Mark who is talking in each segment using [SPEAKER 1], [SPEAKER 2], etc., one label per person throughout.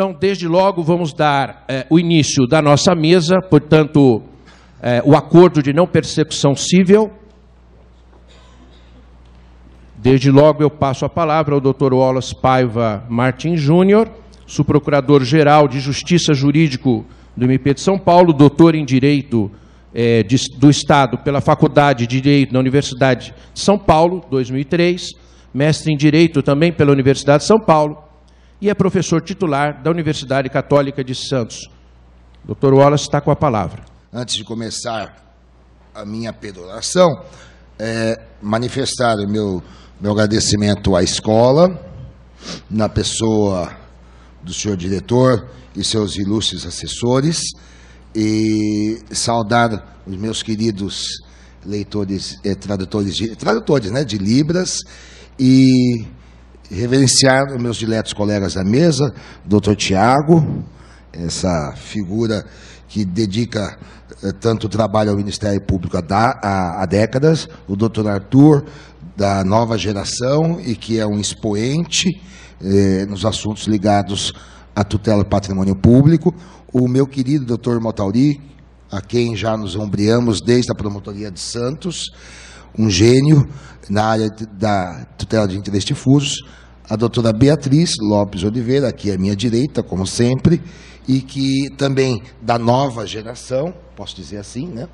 [SPEAKER 1] Então, desde logo, vamos dar o início da nossa mesa, portanto, o acordo de não persecução civil. Desde logo eu passo a palavra ao Dr. Wallace Paiva Martins Júnior, subprocurador-geral de Justiça Jurídico do MP de São Paulo, doutor em Direito do Estado pela Faculdade de Direito da Universidade de São Paulo, 2003, mestre em Direito também pela Universidade de São Paulo, e é professor titular da Universidade Católica de Santos. Dr. Wallace está com a palavra.
[SPEAKER 2] Antes de começar a minha peroração, manifestar o meu agradecimento à escola, na pessoa do senhor diretor e seus ilustres assessores, e saudar os meus queridos leitores, tradutores, né, de Libras, e reverenciar os meus diletos colegas da mesa, doutor Tiago, essa figura que dedica tanto trabalho ao Ministério Público há décadas, o doutor Arthur, da nova geração, e que é um expoente nos assuntos ligados à tutela do patrimônio público, o meu querido doutor Motauri, a quem já nos ombreamos desde a promotoria de Santos, um gênio na área da tutela de interesses difusos, a doutora Beatriz Lopes Oliveira, aqui à minha direita, como sempre, e que também da nova geração, posso dizer assim, né?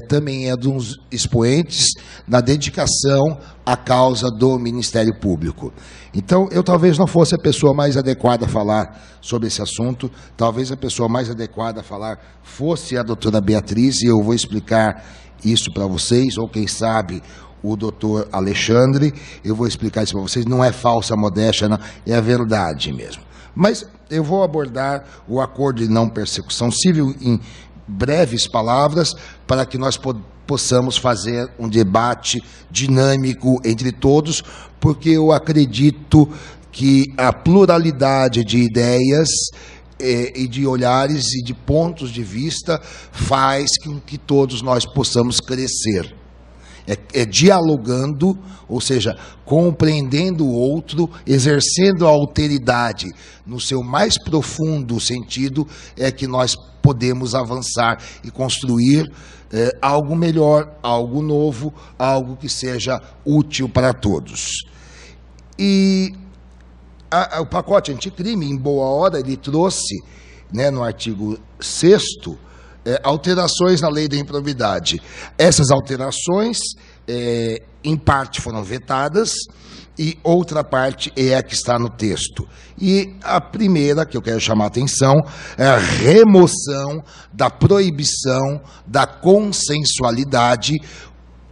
[SPEAKER 2] Também é dos expoentes na dedicação à causa do Ministério Público. Então, eu talvez não fosse a pessoa mais adequada a falar sobre esse assunto, talvez a pessoa mais adequada a falar fosse a doutora Beatriz, e eu vou explicar isso para vocês, ou quem sabe o doutor Alexandre, eu vou explicar isso para vocês, não é falsa modéstia, não, é a verdade mesmo. Mas eu vou abordar o acordo de não persecução civil em breves palavras, para que nós possamos fazer um debate dinâmico entre todos, porque eu acredito que a pluralidade de ideias e de olhares e de pontos de vista faz com que todos nós possamos crescer. Dialogando, ou seja, compreendendo o outro, exercendo a alteridade no seu mais profundo sentido, é que nós podemos avançar e construir algo melhor, algo novo, algo que seja útil para todos. E o pacote anticrime, em boa hora, ele trouxe, né, no artigo 6º, alterações na lei da improbidade. Essas alterações, em parte, foram vetadas, e outra parte é a que está no texto. E a primeira, que eu quero chamar a atenção, é a remoção da proibição da consensualidade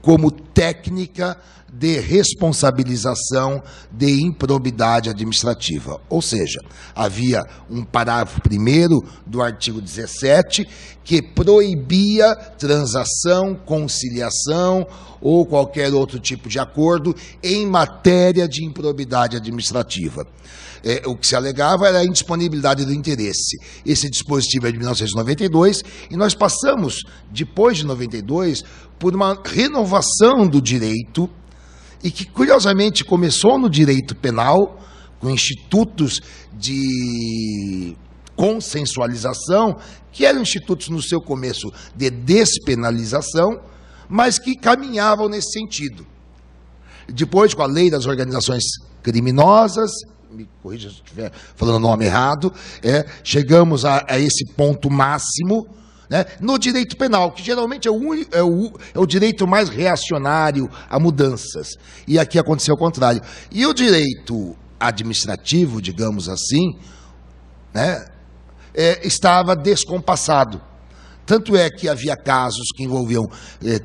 [SPEAKER 2] como técnica de responsabilização de improbidade administrativa. Ou seja, havia um parágrafo 1º do artigo 17 que proibia transação, conciliação ou qualquer outro tipo de acordo em matéria de improbidade administrativa. O que se alegava era a indisponibilidade do interesse. Esse dispositivo é de 1992 e nós passamos, depois de 92, por uma renovação do direito, e que, curiosamente, começou no direito penal, com institutos de consensualização, que eram institutos, no seu começo, de despenalização, mas que caminhavam nesse sentido. Depois, com a lei das organizações criminosas, me corrija se eu estiver falando o nome errado, chegamos a esse ponto máximo, né, no direito penal, que geralmente é o direito mais reacionário a mudanças. E aqui aconteceu o contrário. E o direito administrativo, digamos assim, né, estava descompassado. Tanto é que havia casos que envolviam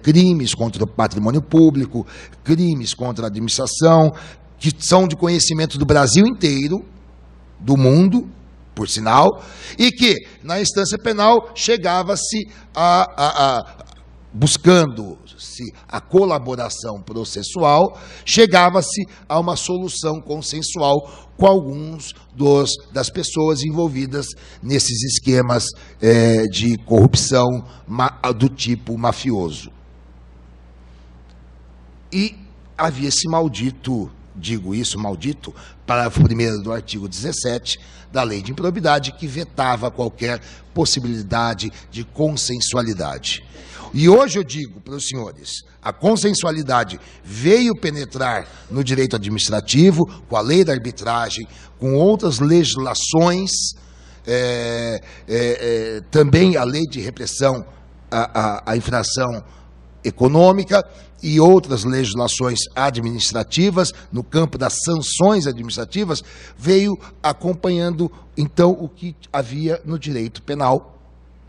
[SPEAKER 2] crimes contra o patrimônio público, crimes contra a administração, que são de conhecimento do Brasil inteiro, do mundo, por sinal, e que, na instância penal, chegava-se buscando-se a colaboração processual, chegava-se a uma solução consensual com alguns das pessoas envolvidas nesses esquemas de corrupção do tipo mafioso. E havia esse maldito digo isso, maldito, parágrafo 1º do artigo 17 da Lei de Improbidade, que vetava qualquer possibilidade de consensualidade. E hoje eu digo para os senhores, a consensualidade veio penetrar no direito administrativo, com a lei da arbitragem, com outras legislações, também a lei de repressão à infração econômica e outras legislações administrativas, no campo das sanções administrativas, veio acompanhando, então, o que havia no direito penal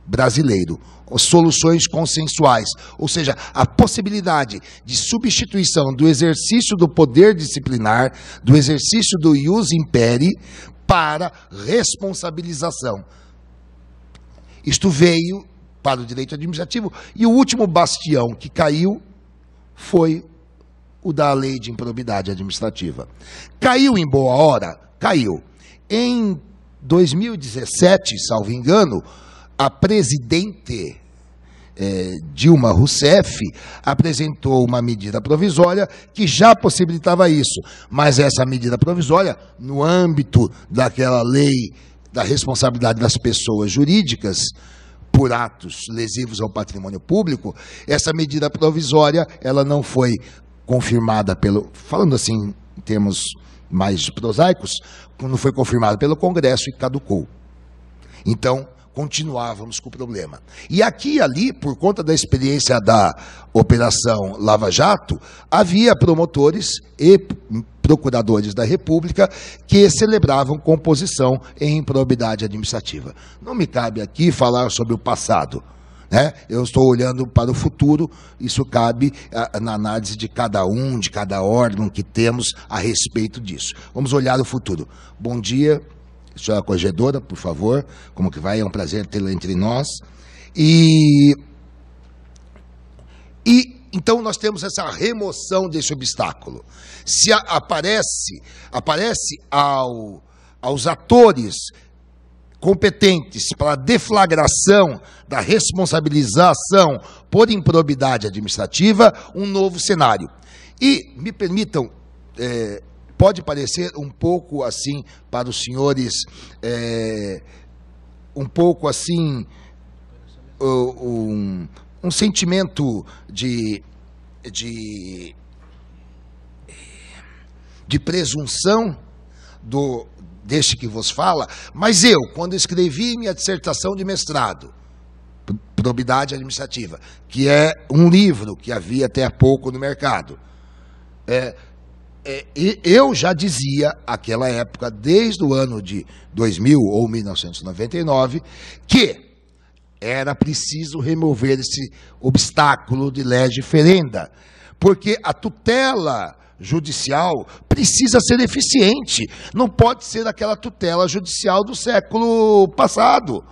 [SPEAKER 2] brasileiro. Soluções consensuais, ou seja, a possibilidade de substituição do exercício do poder disciplinar, do exercício do ius imperi, para responsabilização. Isto veio para o direito administrativo, e o último bastião que caiu foi o da Lei de Improbidade Administrativa. Caiu em boa hora? Caiu. Em 2017, salvo engano, a presidente Dilma Rousseff apresentou uma medida provisória que já possibilitava isso, mas essa medida provisória, no âmbito daquela lei da responsabilidade das pessoas jurídicas por atos lesivos ao patrimônio público, essa medida provisória, ela não foi confirmada falando assim em termos mais prosaicos, não foi confirmada pelo Congresso e caducou. Então, continuávamos com o problema. E aqui e ali, por conta da experiência da Operação Lava Jato, havia promotores e procuradores da República que celebravam composição em improbidade administrativa. Não me cabe aqui falar sobre o passado, né? Eu estou olhando para o futuro, isso cabe na análise de cada um, de cada órgão que temos a respeito disso. Vamos olhar o futuro. Bom dia, senhora corregedora, por favor, como que vai? É um prazer tê-la entre nós. Então nós temos essa remoção desse obstáculo. Se aparece aos atores competentes para a deflagração da responsabilização por improbidade administrativa, um novo cenário. E me permitam, pode parecer um pouco assim para os senhores, um pouco assim, um sentimento de presunção deste que vos fala, mas eu, quando escrevi minha dissertação de mestrado, Probidade Administrativa, que é um livro que havia até há pouco no mercado, eu já dizia, naquela época, desde o ano de 2000 ou 1999, que era preciso remover esse obstáculo de lege ferenda, porque a tutela judicial precisa ser eficiente, não pode ser aquela tutela judicial do século passado,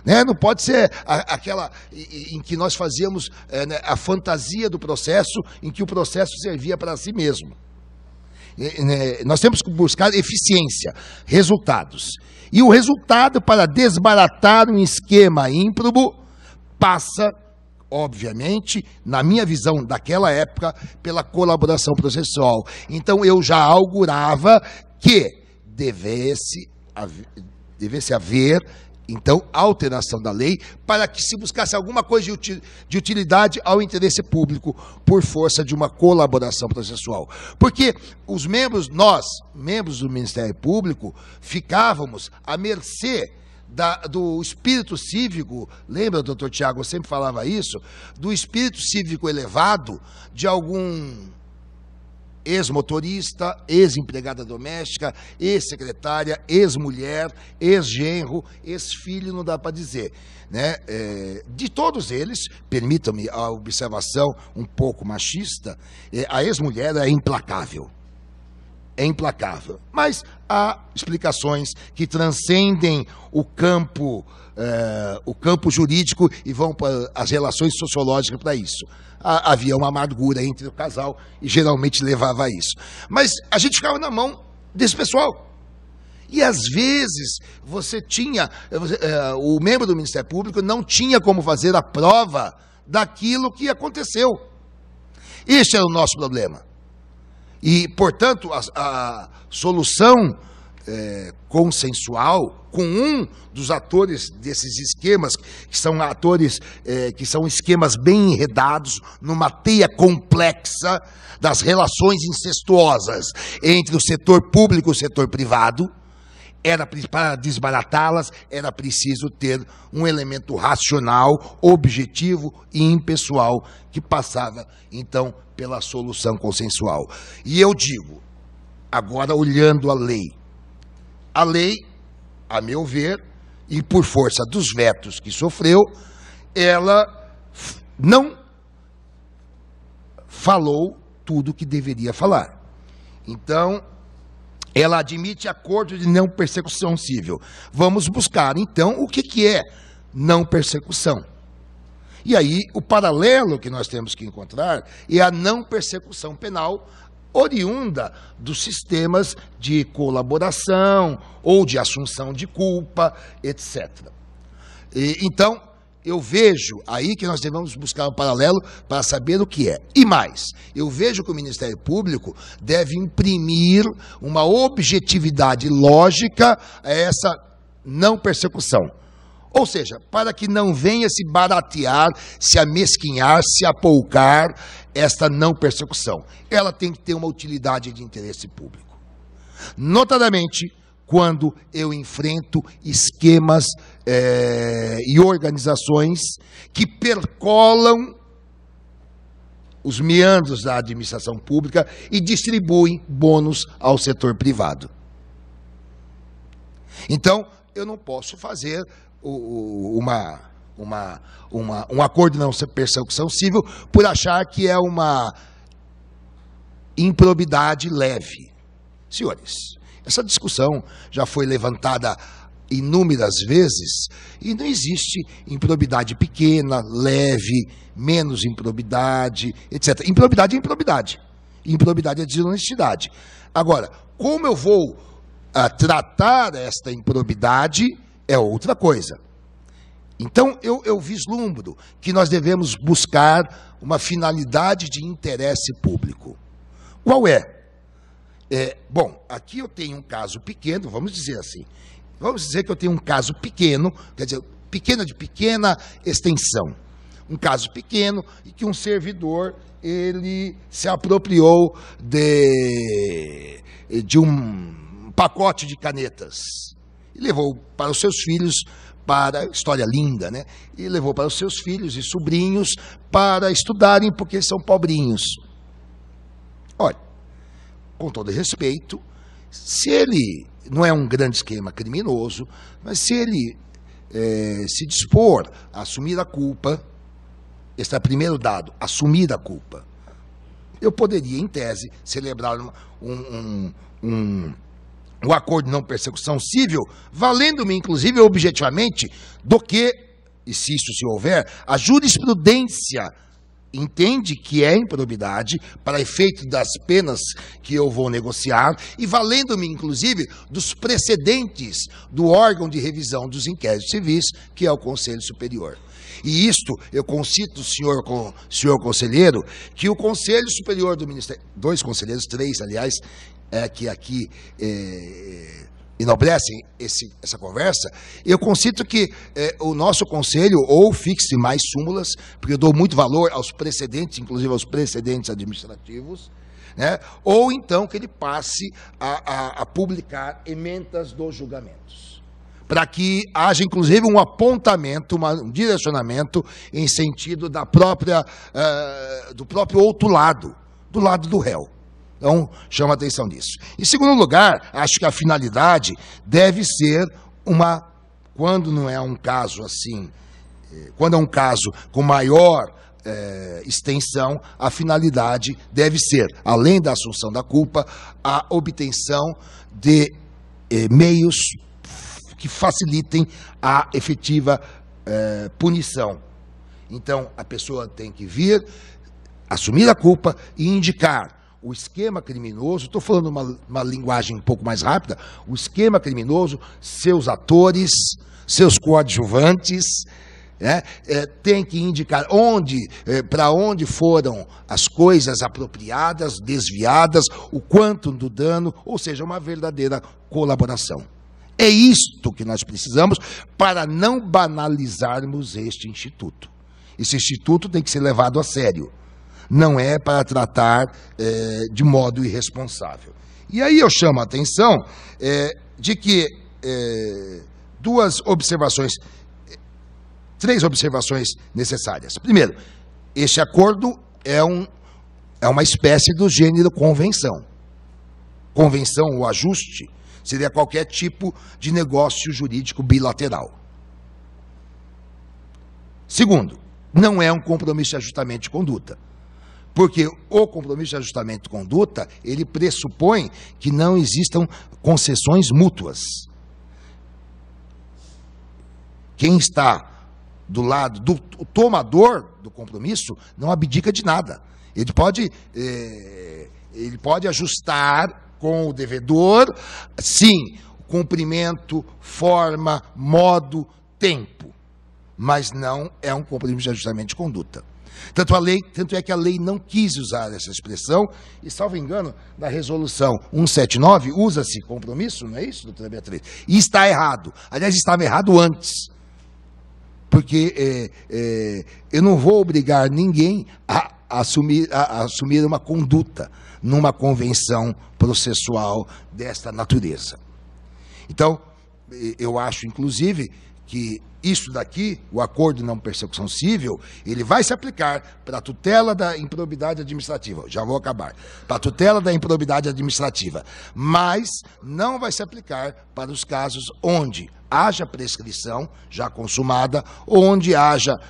[SPEAKER 2] né? Não pode ser aquela em que nós fazíamos a fantasia do processo, em que o processo servia para si mesmo. Nós temos que buscar eficiência, resultados. E o resultado para desbaratar um esquema ímprobo passa, obviamente, na minha visão daquela época, pela colaboração processual. Então eu já augurava que devesse haver, então, alteração da lei para que se buscasse alguma coisa de utilidade ao interesse público por força de uma colaboração processual. Porque nós, membros do Ministério Público, ficávamos à mercê do espírito cívico, lembra, doutor Tiago, eu sempre falava isso, do espírito cívico elevado de algum ex-motorista, ex-empregada doméstica, ex-secretária, ex-mulher, ex-genro, ex-filho, não dá para dizer, né? De todos eles, permitam-me a observação um pouco machista, a ex-mulher é implacável. É implacável. Mas há explicações que transcendem o campo jurídico e vão para as relações sociológicas para isso. Havia uma amargura entre o casal e geralmente levava a isso. Mas a gente ficava na mão desse pessoal. E às vezes o membro do Ministério Público não tinha como fazer a prova daquilo que aconteceu. Este era o nosso problema. E, portanto, a solução consensual com um dos atores desses esquemas, que são atores que são esquemas bem enredados, numa teia complexa das relações incestuosas entre o setor público e o setor privado, para desbaratá-las, era preciso ter um elemento racional, objetivo e impessoal, que passava, então, pela solução consensual. E eu digo, agora olhando a lei, a meu ver, e por força dos vetos que sofreu, ela não falou tudo o que deveria falar. Então, ela admite acordo de não persecução civil. Vamos buscar, então, o que é não persecução. E aí, o paralelo que nós temos que encontrar é a não persecução penal oriunda dos sistemas de colaboração ou de assunção de culpa, etc. Então, eu vejo aí que nós devemos buscar um paralelo para saber o que é. E mais, eu vejo que o Ministério Público deve imprimir uma objetividade lógica a essa não persecução. Ou seja, para que não venha se baratear, se amesquinhar, se apoucar esta não persecução. Ela tem que ter uma utilidade de interesse público. Notadamente, quando eu enfrento esquemas e organizações que percolam os meandros da administração pública e distribuem bônus ao setor privado. Então, eu não posso fazer um acordo de não persecução civil por achar que é uma improbidade leve. Senhores, essa discussão já foi levantada inúmeras vezes e não existe improbidade pequena, leve, menos improbidade, etc. Improbidade é improbidade. Improbidade é desonestidade. Agora, como eu vou tratar esta improbidade é outra coisa. Então, eu vislumbro que nós devemos buscar uma finalidade de interesse público. Qual é? Bom, aqui eu tenho um caso pequeno, vamos dizer assim. Vamos dizer que eu tenho um caso pequeno, quer dizer, pequeno de pequena extensão. Um caso pequeno e que um servidor, ele se apropriou de um pacote de canetas. E levou para os seus filhos, história linda, né? E levou para os seus filhos e sobrinhos para estudarem porque são pobrinhos. Olha, com todo respeito, se ele não é um grande esquema criminoso, mas se ele se dispor a assumir a culpa, esse é o primeiro dado, assumir a culpa, eu poderia, em tese, celebrar um acordo de não persecução civil, valendo-me, inclusive, objetivamente, do que, e se isso se houver, a jurisprudência entende que é improbidade para efeito das penas que eu vou negociar e valendo-me, inclusive, dos precedentes do órgão de revisão dos inquéritos civis, que é o Conselho Superior. E isto, eu concito, senhor conselheiro, que o Conselho Superior do Ministério, 2 conselheiros, 3, aliás, que aqui enobrecem essa conversa, eu concito que o nosso conselho ou fixe mais súmulas, porque eu dou muito valor aos precedentes, inclusive aos precedentes administrativos, né? Ou então que ele passe a publicar emendas dos julgamentos, para que haja inclusive um apontamento, um direcionamento em sentido do próprio outro lado, do lado do réu. Então, chama a atenção disso. Em segundo lugar, acho que a finalidade deve ser quando não é um caso assim, quando é um caso com maior extensão, a finalidade deve ser, além da assunção da culpa, a obtenção de meios que facilitem a efetiva punição. Então, a pessoa tem que vir, assumir a culpa e indicar o esquema criminoso, estou falando uma linguagem um pouco mais rápida, o esquema criminoso, seus atores, seus coadjuvantes, Tem que indicar onde, para onde foram as coisas apropriadas, desviadas, o quanto do dano, ou seja, uma verdadeira colaboração. É isto que nós precisamos para não banalizarmos este instituto. Esse instituto tem que ser levado a sério. Não é para tratar de modo irresponsável. E aí eu chamo a atenção de que três observações necessárias. Primeiro, este acordo é uma espécie do gênero convenção. Convenção ou ajuste seria qualquer tipo de negócio jurídico bilateral. Segundo, não é um compromisso de ajustamento de conduta. Porque o compromisso de ajustamento de conduta, ele pressupõe que não existam concessões mútuas. Quem está do lado do tomador do compromisso não abdica de nada. Ele pode ajustar com o devedor, sim, cumprimento, forma, modo, tempo, mas não é um compromisso de ajustamento de conduta. Tanto é que a lei não quis usar essa expressão, e, salvo engano, na resolução 179, usa-se compromisso, não é isso, doutora Beatriz? E está errado. Aliás, estava errado antes. Porque eu não vou obrigar ninguém a assumir uma conduta numa convenção processual desta natureza. Então, eu acho, inclusive, que isso daqui, o acordo de não persecução civil, ele vai se aplicar para a tutela da improbidade administrativa. Já vou acabar. Para a tutela da improbidade administrativa. Mas não vai se aplicar para os casos onde haja prescrição já consumada, ou onde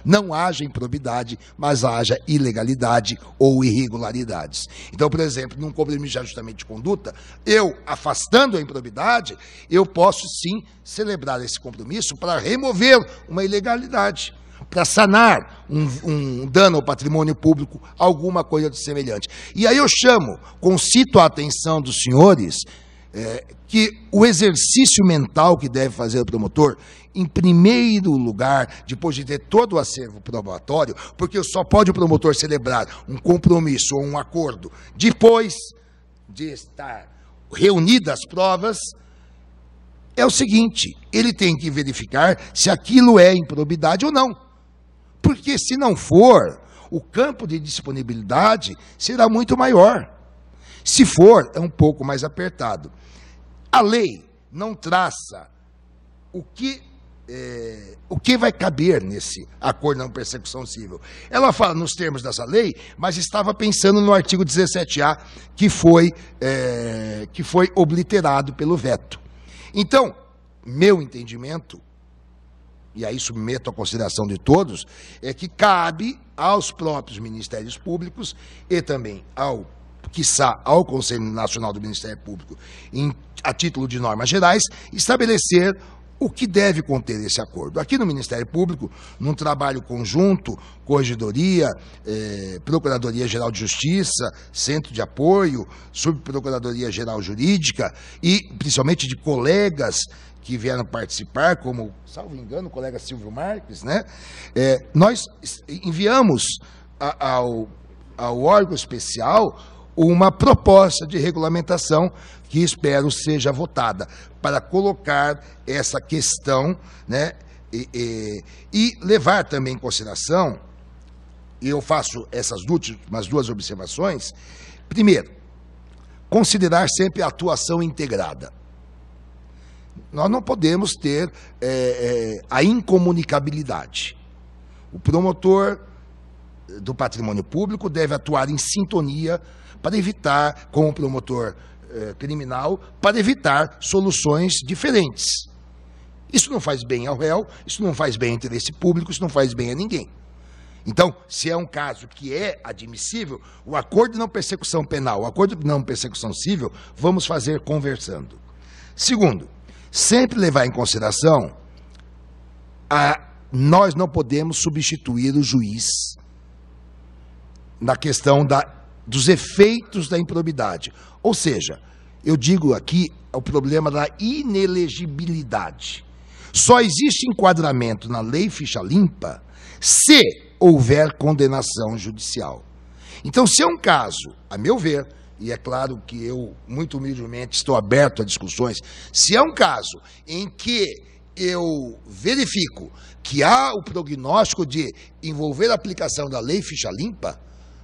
[SPEAKER 2] não haja improbidade, mas haja ilegalidade ou irregularidades. Então, por exemplo, num compromisso de ajustamento de conduta, eu, afastando a improbidade, eu posso sim celebrar esse compromisso para remover uma ilegalidade, para sanar um dano ao patrimônio público, alguma coisa semelhante. E aí eu concito a atenção dos senhores que o exercício mental que deve fazer o promotor, em primeiro lugar, depois de ter todo o acervo probatório, porque só pode o promotor celebrar um compromisso ou um acordo depois de estar reunidas as provas, é o seguinte: ele tem que verificar se aquilo é improbidade ou não. Porque se não for, o campo de disponibilidade será muito maior. Se for, é um pouco mais apertado. A lei não traça o que vai caber nesse acordo de não persecução civil. Ela fala nos termos dessa lei, mas estava pensando no artigo 17A, que foi obliterado pelo veto. Então, meu entendimento, e aí submeto à consideração de todos, é que cabe aos próprios Ministérios Públicos e também quiçá ao Conselho Nacional do Ministério Público, a título de normas gerais, estabelecer o que deve conter esse acordo. Aqui no Ministério Público, num trabalho conjunto, Corregedoria, Procuradoria-Geral de Justiça, Centro de Apoio, Subprocuradoria-Geral Jurídica e principalmente de colegas que vieram participar, como, salvo engano, o colega Silvio Marques, né? Nós enviamos ao órgão especial uma proposta de regulamentação que espero seja votada, para colocar essa questão, né, e levar também em consideração, e eu faço essas últimas duas observações. Primeiro, considerar sempre a atuação integrada. Nós não podemos ter a incomunicabilidade. O promotor do patrimônio público deve atuar em sintonia para evitar, com o promotor criminal, para evitar soluções diferentes. Isso não faz bem ao réu, isso não faz bem ao interesse público, isso não faz bem a ninguém. Então, se é um caso que é admissível, o acordo de não persecução penal, o acordo de não persecução civil, vamos fazer conversando. Segundo, sempre levar em consideração, nós não podemos substituir o juiz na questão dos efeitos da improbidade. Ou seja, eu digo aqui o problema da inelegibilidade. Só existe enquadramento na lei ficha limpa se houver condenação judicial. Então, se é um caso, a meu ver, e é claro que eu, muito humildemente, estou aberto a discussões, se é um caso em que eu verifico que há o prognóstico de envolver a aplicação da lei ficha limpa,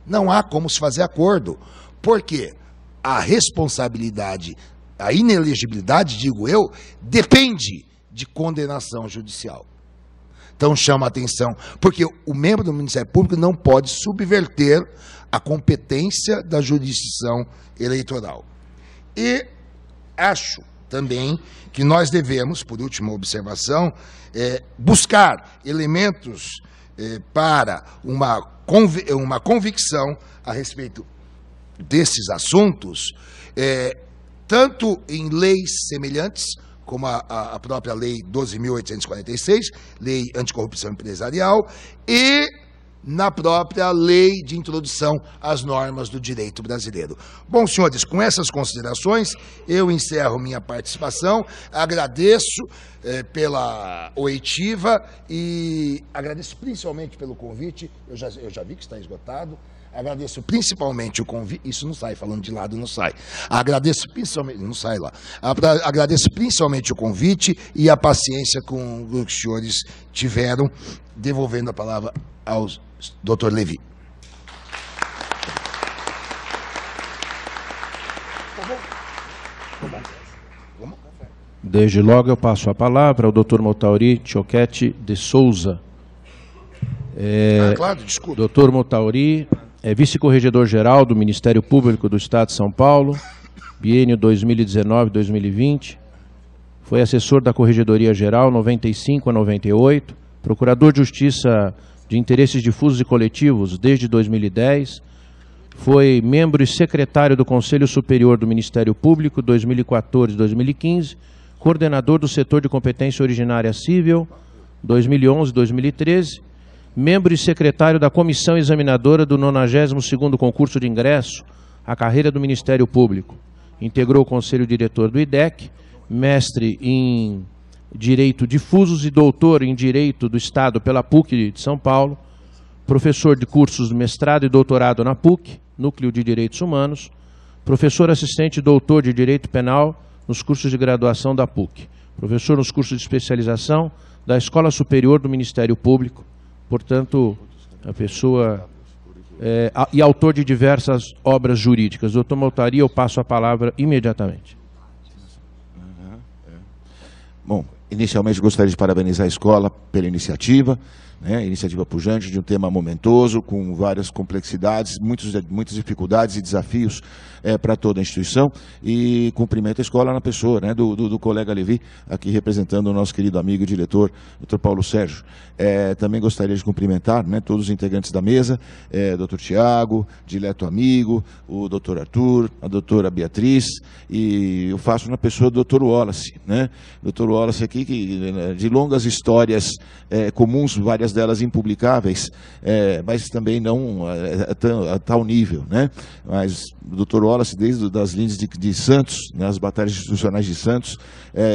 [SPEAKER 2] não há como se fazer acordo, porque a responsabilidade, a inelegibilidade, digo eu, depende de condenação judicial. Então chama a atenção, porque o membro do Ministério Público não pode subverter a competência da jurisdição eleitoral. E acho também que nós devemos, por última observação, buscar elementos para uma convicção a respeito desses assuntos, tanto em leis semelhantes, como a própria Lei 12.846, Lei Anticorrupção Empresarial, e na própria Lei de Introdução às Normas do Direito Brasileiro. Bom, senhores, com essas considerações, eu encerro minha participação, agradeço pela oitiva e agradeço principalmente pelo convite, eu já vi que está esgotado. Agradeço principalmente o convite, isso não sai, falando de lado não sai. Agradeço principalmente, não sai lá. Agradeço principalmente o convite e a paciência com os senhores tiveram, devolvendo a palavra ao Dr. Levi.
[SPEAKER 1] Desde logo eu passo a palavra ao Dr. Motauri Choquete de Souza.
[SPEAKER 2] Claro, desculpa.
[SPEAKER 1] Dr. Motauri é vice-corregedor-geral do Ministério Público do Estado de São Paulo, biênio 2019-2020. Foi assessor da Corregedoria Geral 95 a 98, procurador de Justiça de Interesses Difusos e Coletivos desde 2010. Foi membro e secretário do Conselho Superior do Ministério Público 2014-2015, coordenador do setor de competência originária civil 2011-2013, membro e secretário da Comissão Examinadora do 92º Concurso de Ingresso à Carreira do Ministério Público. Integrou o Conselho Diretor do IDEC, mestre em Direito Difusos e doutor em Direito do Estado pela PUC de São Paulo, professor de cursos de mestrado e doutorado na PUC, Núcleo de Direitos Humanos, professor assistente e doutor de Direito Penal nos cursos de graduação da PUC, professor nos cursos de especialização da Escola Superior do Ministério Público, portanto, a pessoa e autor de diversas obras jurídicas. Doutor Motauri, eu passo a palavra imediatamente.
[SPEAKER 3] Bom, inicialmente gostaria de parabenizar a escola pela iniciativa, iniciativa pujante de um tema momentoso, com várias complexidades, muitas dificuldades e desafios para toda a instituição, e cumprimento a escola na pessoa do colega Levi, aqui representando o nosso querido amigo e diretor, Dr. Paulo Sérgio. Também gostaria de cumprimentar todos os integrantes da mesa, Dr. Tiago, dileto amigo, o Dr. Arthur, a doutora Beatriz, e eu faço na pessoa do Dr. Wallace, Dr. Wallace aqui, que de longas histórias comuns, várias delas impublicáveis, mas também não a tal nível, Mas o Dr. Wallace, desde das linhas de Santos, nas batalhas institucionais de Santos,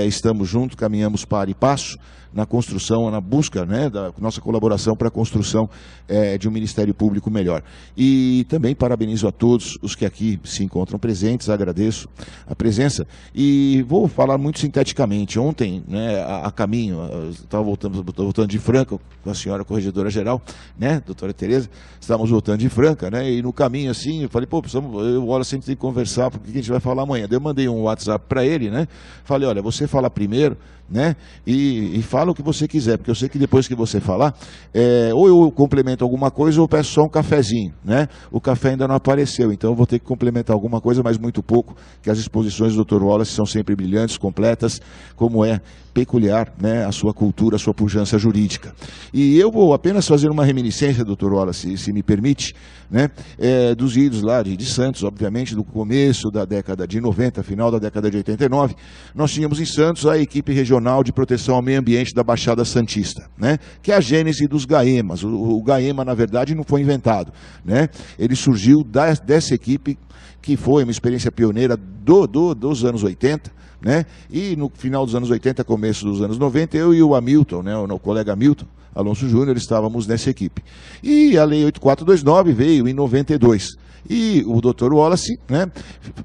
[SPEAKER 3] estamos juntos, caminhamos par e passo na construção, na busca da nossa colaboração para a construção de um Ministério Público melhor. E também parabenizo a todos os que aqui se encontram presentes, agradeço a presença e vou falar muito sinteticamente. Ontem, a caminho, estava voltando de Franca com a senhora Corregedora Geral, doutora Tereza, estávamos voltando de Franca, e no caminho assim, eu falei, pô, eu Wallace, a gente tem que conversar, porque a gente vai falar amanhã. Daí eu mandei um WhatsApp para ele, falei, olha, você fala primeiro, e fala o que você quiser, porque eu sei que depois que você falar, ou eu complemento alguma coisa ou eu peço só um cafezinho, O café ainda não apareceu, então eu vou ter que complementar alguma coisa, mas muito pouco, que as exposições do Dr. Wallace são sempre brilhantes, completas, como é peculiar, a sua cultura, a sua pujança jurídica. E eu vou apenas fazer uma reminiscência, Dr. Wallace, se me permite, dos idos lá de Santos, obviamente, do começo da década de 90, final da década de 89, nós tínhamos em Santos a equipe regional de proteção ao meio ambiente da Baixada Santista, que é a gênese dos GAEMAs. O GAEMA, na verdade, não foi inventado, Ele surgiu dessa equipe, que foi uma experiência pioneira dos anos 80, E no final dos anos 80, começo dos anos 90, eu e o Hamilton, o colega Hamilton, Alonso Júnior, estávamos nessa equipe. E a Lei 8429 veio em 92. E o doutor Wallace, né,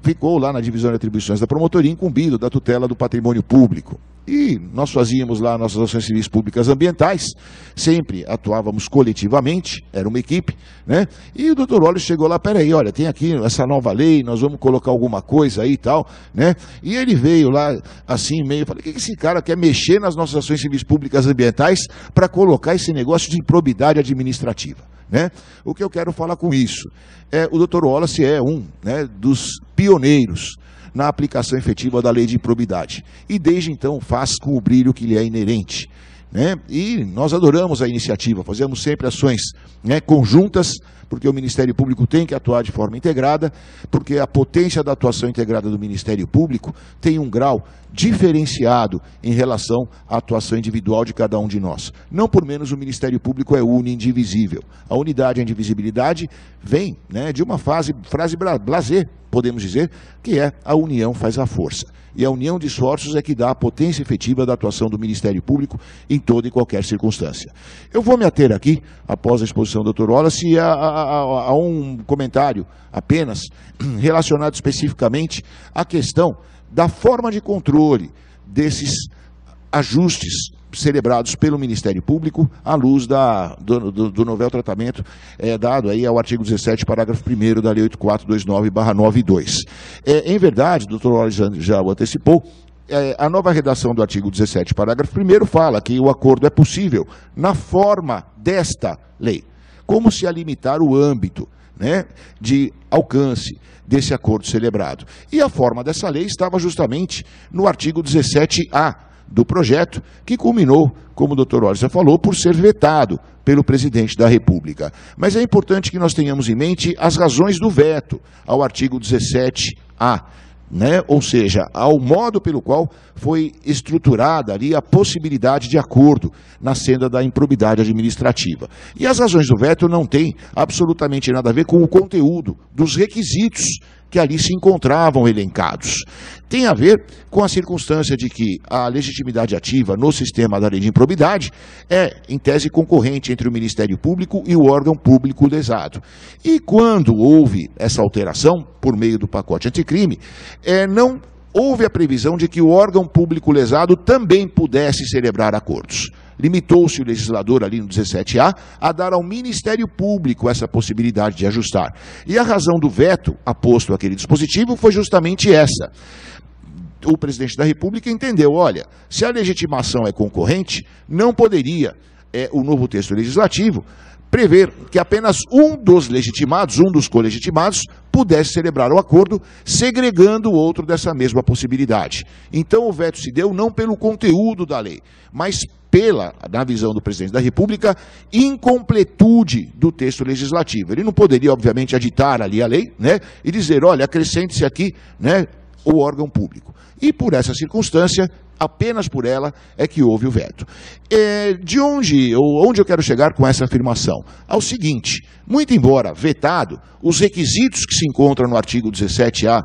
[SPEAKER 3] ficou lá na divisão de atribuições da promotoria, incumbido da tutela do patrimônio público. E nós fazíamos lá nossas ações civis públicas ambientais, sempre atuávamos coletivamente, era uma equipe, né? E o doutor Wallace chegou lá, peraí, olha, tem aqui essa nova lei, nós vamos colocar alguma coisa aí e tal, né? E ele veio lá, assim, meio, falei, o que esse cara quer mexer nas nossas ações civis públicas ambientais para colocar esse negócio de improbidade administrativa, né? O que eu quero falar com isso? O doutor Wallace é né, dos pioneiros na aplicação efetiva da lei de improbidade. E desde então faz com o brilho que lhe é inerente, né? E nós adoramos a iniciativa, fazemos sempre ações, né, conjuntas, porque o Ministério Público tem que atuar de forma integrada, porque a potência da atuação integrada do Ministério Público tem um grau diferenciado em relação à atuação individual de cada um de nós. Não por menos o Ministério Público é uno e indivisível. A unidade e a indivisibilidade vem, né, de uma frase blasé, podemos dizer, que é a união faz a força. E a união de esforços é que dá a potência efetiva da atuação do Ministério Público em toda e qualquer circunstância. Eu vou me ater aqui, após a exposição do Dr. Wallace, a um comentário apenas relacionado especificamente à questão da forma de controle desses ajustes celebrados pelo Ministério Público à luz do novel tratamento dado aí ao artigo 17, parágrafo 1º da Lei 8429/92. Em verdade, o doutor Wallace já o antecipou, a nova redação do artigo 17, parágrafo 1º, fala que o acordo é possível na forma desta lei. Como se a limitar o âmbito, né, de alcance desse acordo celebrado? E a forma dessa lei estava justamente no artigo 17A do projeto, que culminou, como o doutor Wallace já falou, por ser vetado pelo presidente da República. Mas é importante que nós tenhamos em mente as razões do veto ao artigo 17A, né? Ou seja, ao modo pelo qual foi estruturada ali a possibilidade de acordo na senda da improbidade administrativa. E as razões do veto não têm absolutamente nada a ver com o conteúdo dos requisitos que ali se encontravam elencados. Tem a ver com a circunstância de que a legitimidade ativa no sistema da lei de improbidade é, em tese, concorrente entre o Ministério Público e o órgão público lesado. E quando houve essa alteração, por meio do pacote anticrime, não houve a previsão de que o órgão público lesado também pudesse celebrar acordos. Limitou-se o legislador ali no 17A a dar ao Ministério Público essa possibilidade de ajustar. E a razão do veto aposto àquele dispositivo foi justamente essa. O presidente da República entendeu, olha, se a legitimação é concorrente, não poderia o novo texto legislativo prever que apenas um dos legitimados, um dos colegitimados, pudesse celebrar o acordo, segregando o outro dessa mesma possibilidade. Então o veto se deu não pelo conteúdo da lei, mas na visão do presidente da República, incompletude do texto legislativo. Ele não poderia, obviamente, aditar ali a lei, né, e dizer, olha, acrescente-se aqui, né, o órgão público. E por essa circunstância, apenas por ela, é que houve o veto. Onde eu quero chegar com essa afirmação? Ao seguinte, muito embora vetado, os requisitos que se encontram no artigo 17A,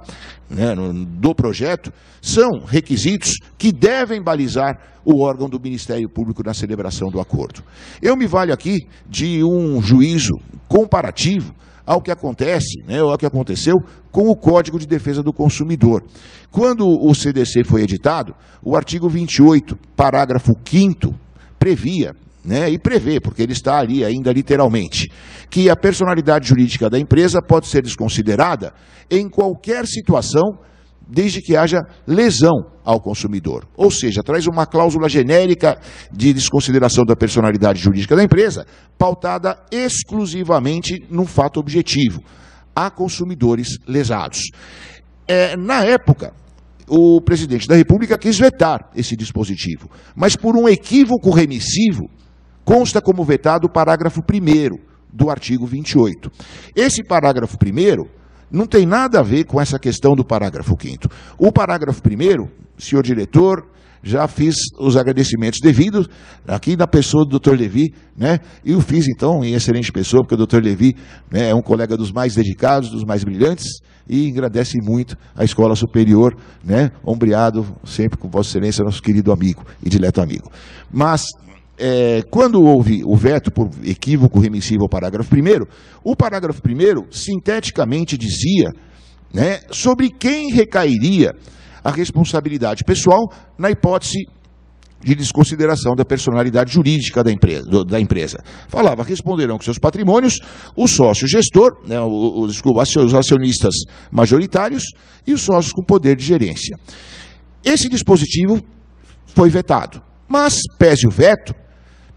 [SPEAKER 3] né, do projeto, são requisitos que devem balizar o órgão do Ministério Público na celebração do acordo. Eu me valho aqui de um juízo comparativo ao que acontece, né, ao que aconteceu com o Código de Defesa do Consumidor. Quando o CDC foi editado, o artigo 28, parágrafo 5º, previa, né, e prevê, porque ele está ali ainda literalmente, que a personalidade jurídica da empresa pode ser desconsiderada em qualquer situação, desde que haja lesão ao consumidor. Ou seja, traz uma cláusula genérica de desconsideração da personalidade jurídica da empresa, pautada exclusivamente num fato objetivo. Há consumidores lesados. Na época, o presidente da República quis vetar esse dispositivo, mas por um equívoco remissivo, consta como vetado o parágrafo 1º do artigo 28. Esse parágrafo 1º não tem nada a ver com essa questão do parágrafo 5º. O parágrafo 1º, senhor diretor, já fiz os agradecimentos devidos aqui na pessoa do Dr. Levi, né? E o fiz, então, em excelente pessoa, porque o Dr. Levi, né, é um colega dos mais dedicados, dos mais brilhantes, e agradece muito a Escola Superior, né, ombreado sempre com Vossa Excelência, nosso querido amigo e dileto amigo. Mas quando houve o veto por equívoco remissivo ao parágrafo 1º, o parágrafo 1º sinteticamente dizia, né, sobre quem recairia a responsabilidade pessoal na hipótese de desconsideração da personalidade jurídica da empresa. Falava, responderão com seus patrimônios o sócio gestor, né, os acionistas majoritários e os sócios com poder de gerência. Esse dispositivo foi vetado, mas, pese o veto,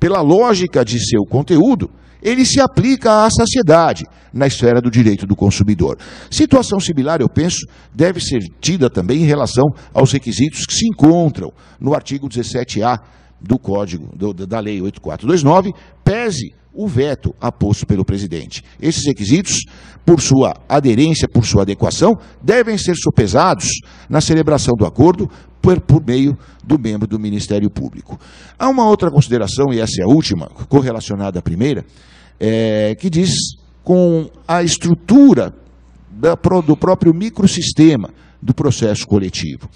[SPEAKER 3] pela lógica de seu conteúdo, ele se aplica à sociedade, na esfera do direito do consumidor. Situação similar, eu penso, deve ser tida também em relação aos requisitos que se encontram no artigo 17A do Código, da Lei 8429, pese o veto aposto pelo presidente. Esses requisitos, por sua aderência, por sua adequação, devem ser sopesados na celebração do acordo por meio do membro do Ministério Público. Há uma outra consideração, e essa é a última, correlacionada à primeira, que diz com a estrutura do próprio microsistema do processo coletivo.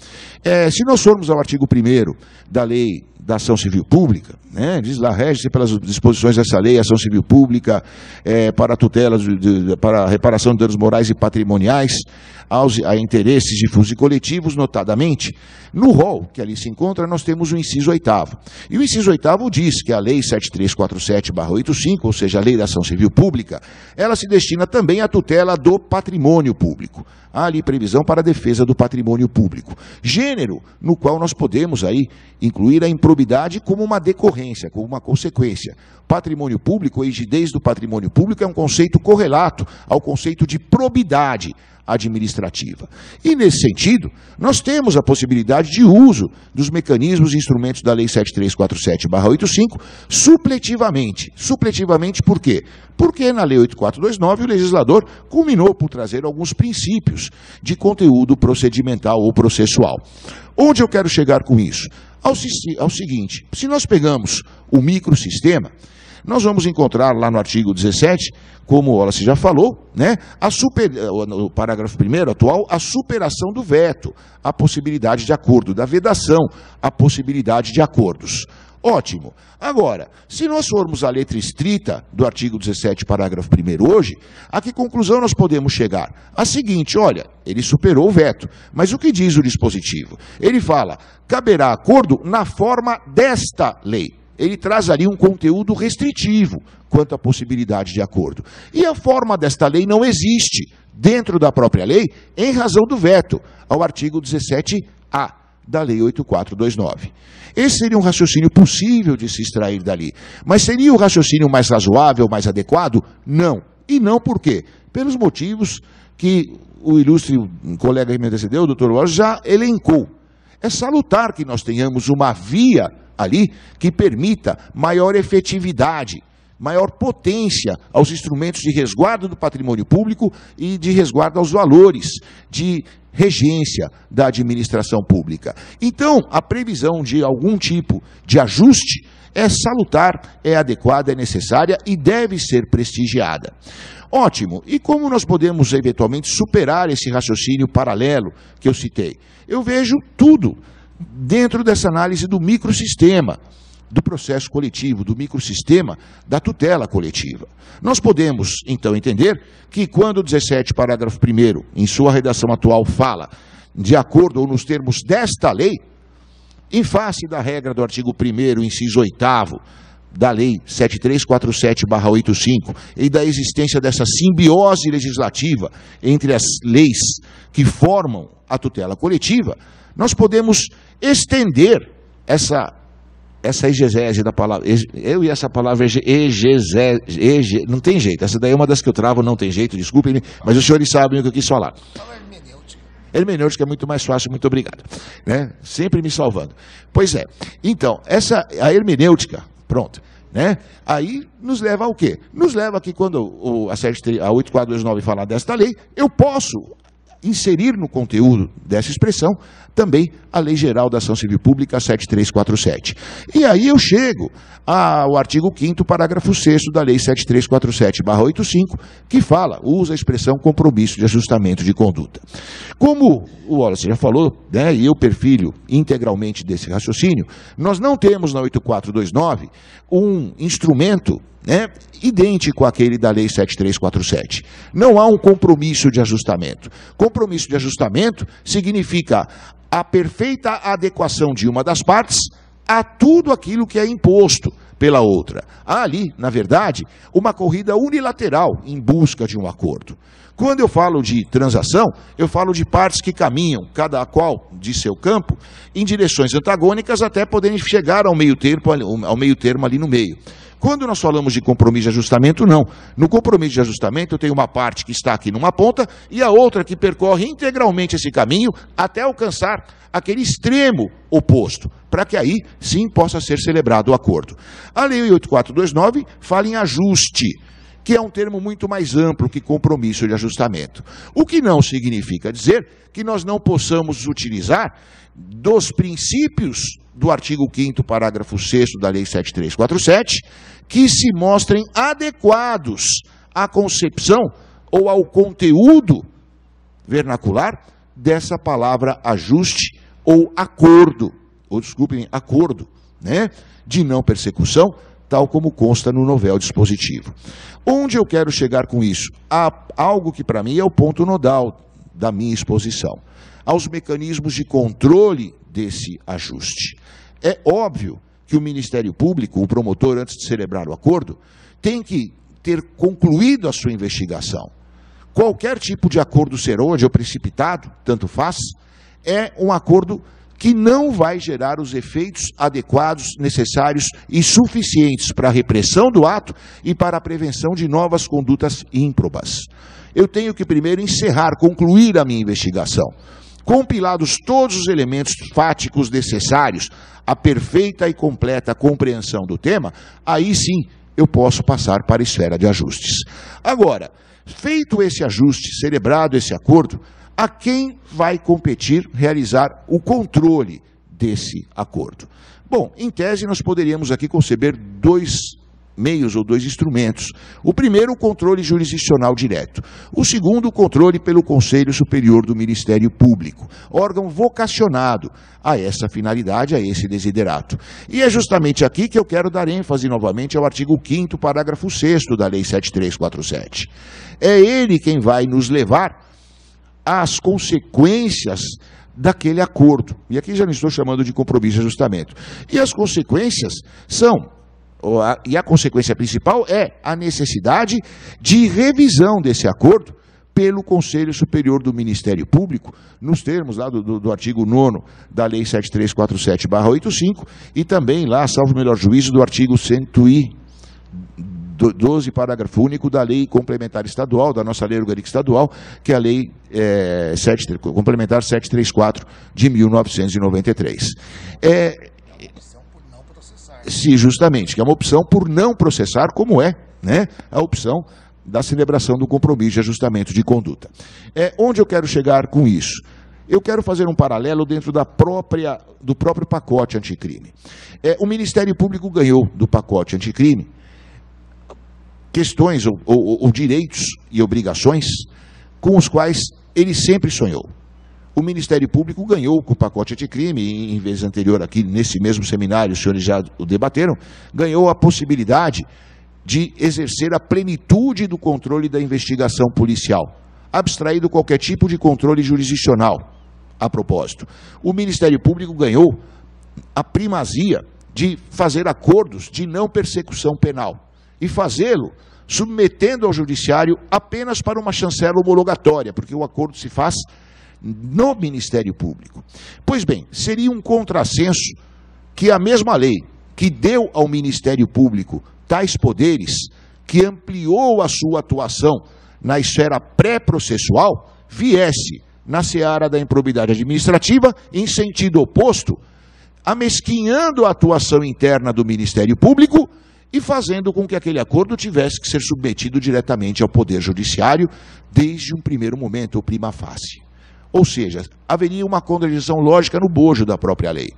[SPEAKER 3] Se nós formos ao artigo 1º da Lei da Ação Civil Pública, né, diz lá, rege-se pelas disposições dessa lei, ação civil pública, para tutela, para a reparação de danos morais e patrimoniais, a interesses difusos e coletivos, notadamente, no rol que ali se encontra, nós temos o inciso 8º. E o inciso 8º diz que a Lei 7347/85, ou seja, a Lei da Ação Civil Pública, ela se destina também à tutela do patrimônio público. Há ali previsão para a defesa do patrimônio público. Gênero no qual nós podemos aí incluir a improbidade como uma decorrência, como uma consequência. Patrimônio público, a rigidez do patrimônio público é um conceito correlato ao conceito de probidade administrativa. E, nesse sentido, nós temos a possibilidade de uso dos mecanismos e instrumentos da Lei 7347/85 supletivamente. Supletivamente por quê? Porque na Lei 8429 o legislador culminou por trazer alguns princípios de conteúdo procedimental ou processual. Onde eu quero chegar com isso? Ao seguinte, se nós pegamos o microsistema, nós vamos encontrar lá no artigo 17, como o Wallace já falou, né, no parágrafo 1º atual, a superação do veto, a possibilidade de acordo, da vedação, a possibilidade de acordos. Ótimo. Agora, se nós formos à letra estrita do artigo 17, parágrafo 1º hoje, a que conclusão nós podemos chegar? A seguinte, olha, ele superou o veto, mas o que diz o dispositivo? Ele fala, caberá acordo na forma desta lei. Ele traz ali um conteúdo restritivo quanto à possibilidade de acordo. E a forma desta lei não existe dentro da própria lei em razão do veto ao artigo 17A da Lei 8429. Esse seria um raciocínio possível de se extrair dali. Mas seria o raciocínio mais razoável, mais adequado? Não. E não por quê? Pelos motivos que o ilustre colega que me antecedeu, o Dr. Wallace, já elencou. É salutar que nós tenhamos uma via ali que permita maior efetividade, maior potência aos instrumentos de resguardo do patrimônio público e de resguardo aos valores de regência da administração pública. Então, a previsão de algum tipo de ajuste é salutar, é adequada, é necessária e deve ser prestigiada. Ótimo. E como nós podemos, eventualmente, superar esse raciocínio paralelo que eu citei? Eu vejo tudo dentro dessa análise do microsistema, do processo coletivo, do microsistema da tutela coletiva. Nós podemos, então, entender que quando o 17, parágrafo 1º, em sua redação atual, fala de acordo ou nos termos desta lei, em face da regra do artigo 1º, inciso 8º, da Lei 7347/85 e da existência dessa simbiose legislativa entre as leis que formam a tutela coletiva, nós podemos estender essa exegese da palavra, eu e essa palavra não tem jeito, essa daí é uma das que eu travo, não tem jeito, desculpem, mas os senhores sabem o que eu quis falar. Hermenêutica é muito mais fácil, muito obrigado. Né? Sempre me salvando. Pois é, então, a hermenêutica, pronto, né? Aí nos leva ao quê? Nos leva que quando a 8429 falar desta lei, eu posso inserir no conteúdo dessa expressão também a Lei Geral da Ação Civil Pública 7347. E aí eu chego ao artigo 5º, parágrafo 6º da Lei 7347/85, que fala, usa a expressão compromisso de ajustamento de conduta. Como o Wallace já falou, né, e eu perfilho integralmente desse raciocínio, nós não temos na 8429 um instrumento, né, idêntico àquele da Lei 7347. Não há um compromisso de ajustamento. Compromisso de ajustamento significa a perfeita adequação de uma das partes a tudo aquilo que é imposto pela outra. Há ali, na verdade, uma corrida unilateral em busca de um acordo. Quando eu falo de transação, eu falo de partes que caminham, cada qual de seu campo, em direções antagônicas até poderem chegar ao meio termo ali no meio. Quando nós falamos de compromisso de ajustamento, não. No compromisso de ajustamento, eu tenho uma parte que está aqui numa ponta e a outra que percorre integralmente esse caminho até alcançar aquele extremo oposto, para que aí sim possa ser celebrado o acordo. A Lei 8429 fala em ajuste, que é um termo muito mais amplo que compromisso de ajustamento. O que não significa dizer que nós não possamos utilizar dos princípios do artigo 5º, parágrafo 6º da Lei 7347, que se mostrem adequados à concepção ou ao conteúdo vernacular dessa palavra ajuste ou acordo, acordo, né, de não persecução, tal como consta no novel dispositivo. Onde eu quero chegar com isso? Há algo que para mim é o ponto nodal da minha exposição, aos mecanismos de controle desse ajuste. É óbvio que o Ministério Público, o promotor, antes de celebrar o acordo, tem que ter concluído a sua investigação. Qualquer tipo de acordo serôdio ou precipitado, tanto faz, é um acordo que não vai gerar os efeitos adequados, necessários e suficientes para a repressão do ato e para a prevenção de novas condutas ímprobas. Eu tenho que primeiro concluir a minha investigação. Compilados todos os elementos fáticos necessários à perfeita e completa compreensão do tema, aí sim eu posso passar para a esfera de ajustes. Agora, feito esse ajuste, celebrado esse acordo, a quem vai competir realizar o controle desse acordo? Bom, em tese nós poderíamos aqui conceber dois meios ou dois instrumentos. O primeiro, o controle jurisdicional direto. O segundo, o controle pelo Conselho Superior do Ministério Público, órgão vocacionado a essa finalidade, a esse desiderato. E é justamente aqui que eu quero dar ênfase novamente ao artigo 5º, parágrafo 6º da Lei 7347. É ele quem vai nos levar às consequências daquele acordo. E aqui já me estou chamando de compromisso de ajustamento. E as consequências são, e a consequência principal é a necessidade de revisão desse acordo pelo Conselho Superior do Ministério Público, nos termos lá do artigo 9º da Lei 7347/85, e também lá, salvo o melhor juízo, do artigo 112, parágrafo único da Lei Complementar Estadual, da nossa Lei Orgânica Estadual, que é a Lei Complementar 734 de 1993. Sim, justamente, que é uma opção por não processar, como é, né, a opção da celebração do compromisso de ajustamento de conduta. Onde eu quero chegar com isso? Eu quero fazer um paralelo dentro do próprio pacote anticrime. O Ministério Público ganhou do pacote anticrime questões ou direitos e obrigações com os quais ele sempre sonhou. O Ministério Público ganhou com o pacote anticrime, em vez anterior aqui, nesse mesmo seminário, os senhores já o debateram, ganhou a possibilidade de exercer a plenitude do controle da investigação policial, abstraído qualquer tipo de controle jurisdicional, a propósito. O Ministério Público ganhou a primazia de fazer acordos de não persecução penal e fazê-lo submetendo ao judiciário apenas para uma chancela homologatória, porque o acordo se faz no Ministério Público. Pois bem, seria um contrassenso que a mesma lei que deu ao Ministério Público tais poderes, que ampliou a sua atuação na esfera pré-processual, viesse na seara da improbidade administrativa em sentido oposto, amesquinhando a atuação interna do Ministério Público e fazendo com que aquele acordo tivesse que ser submetido diretamente ao Poder Judiciário desde um primeiro momento, ou prima facie. Ou seja, haveria uma contradição lógica no bojo da própria lei.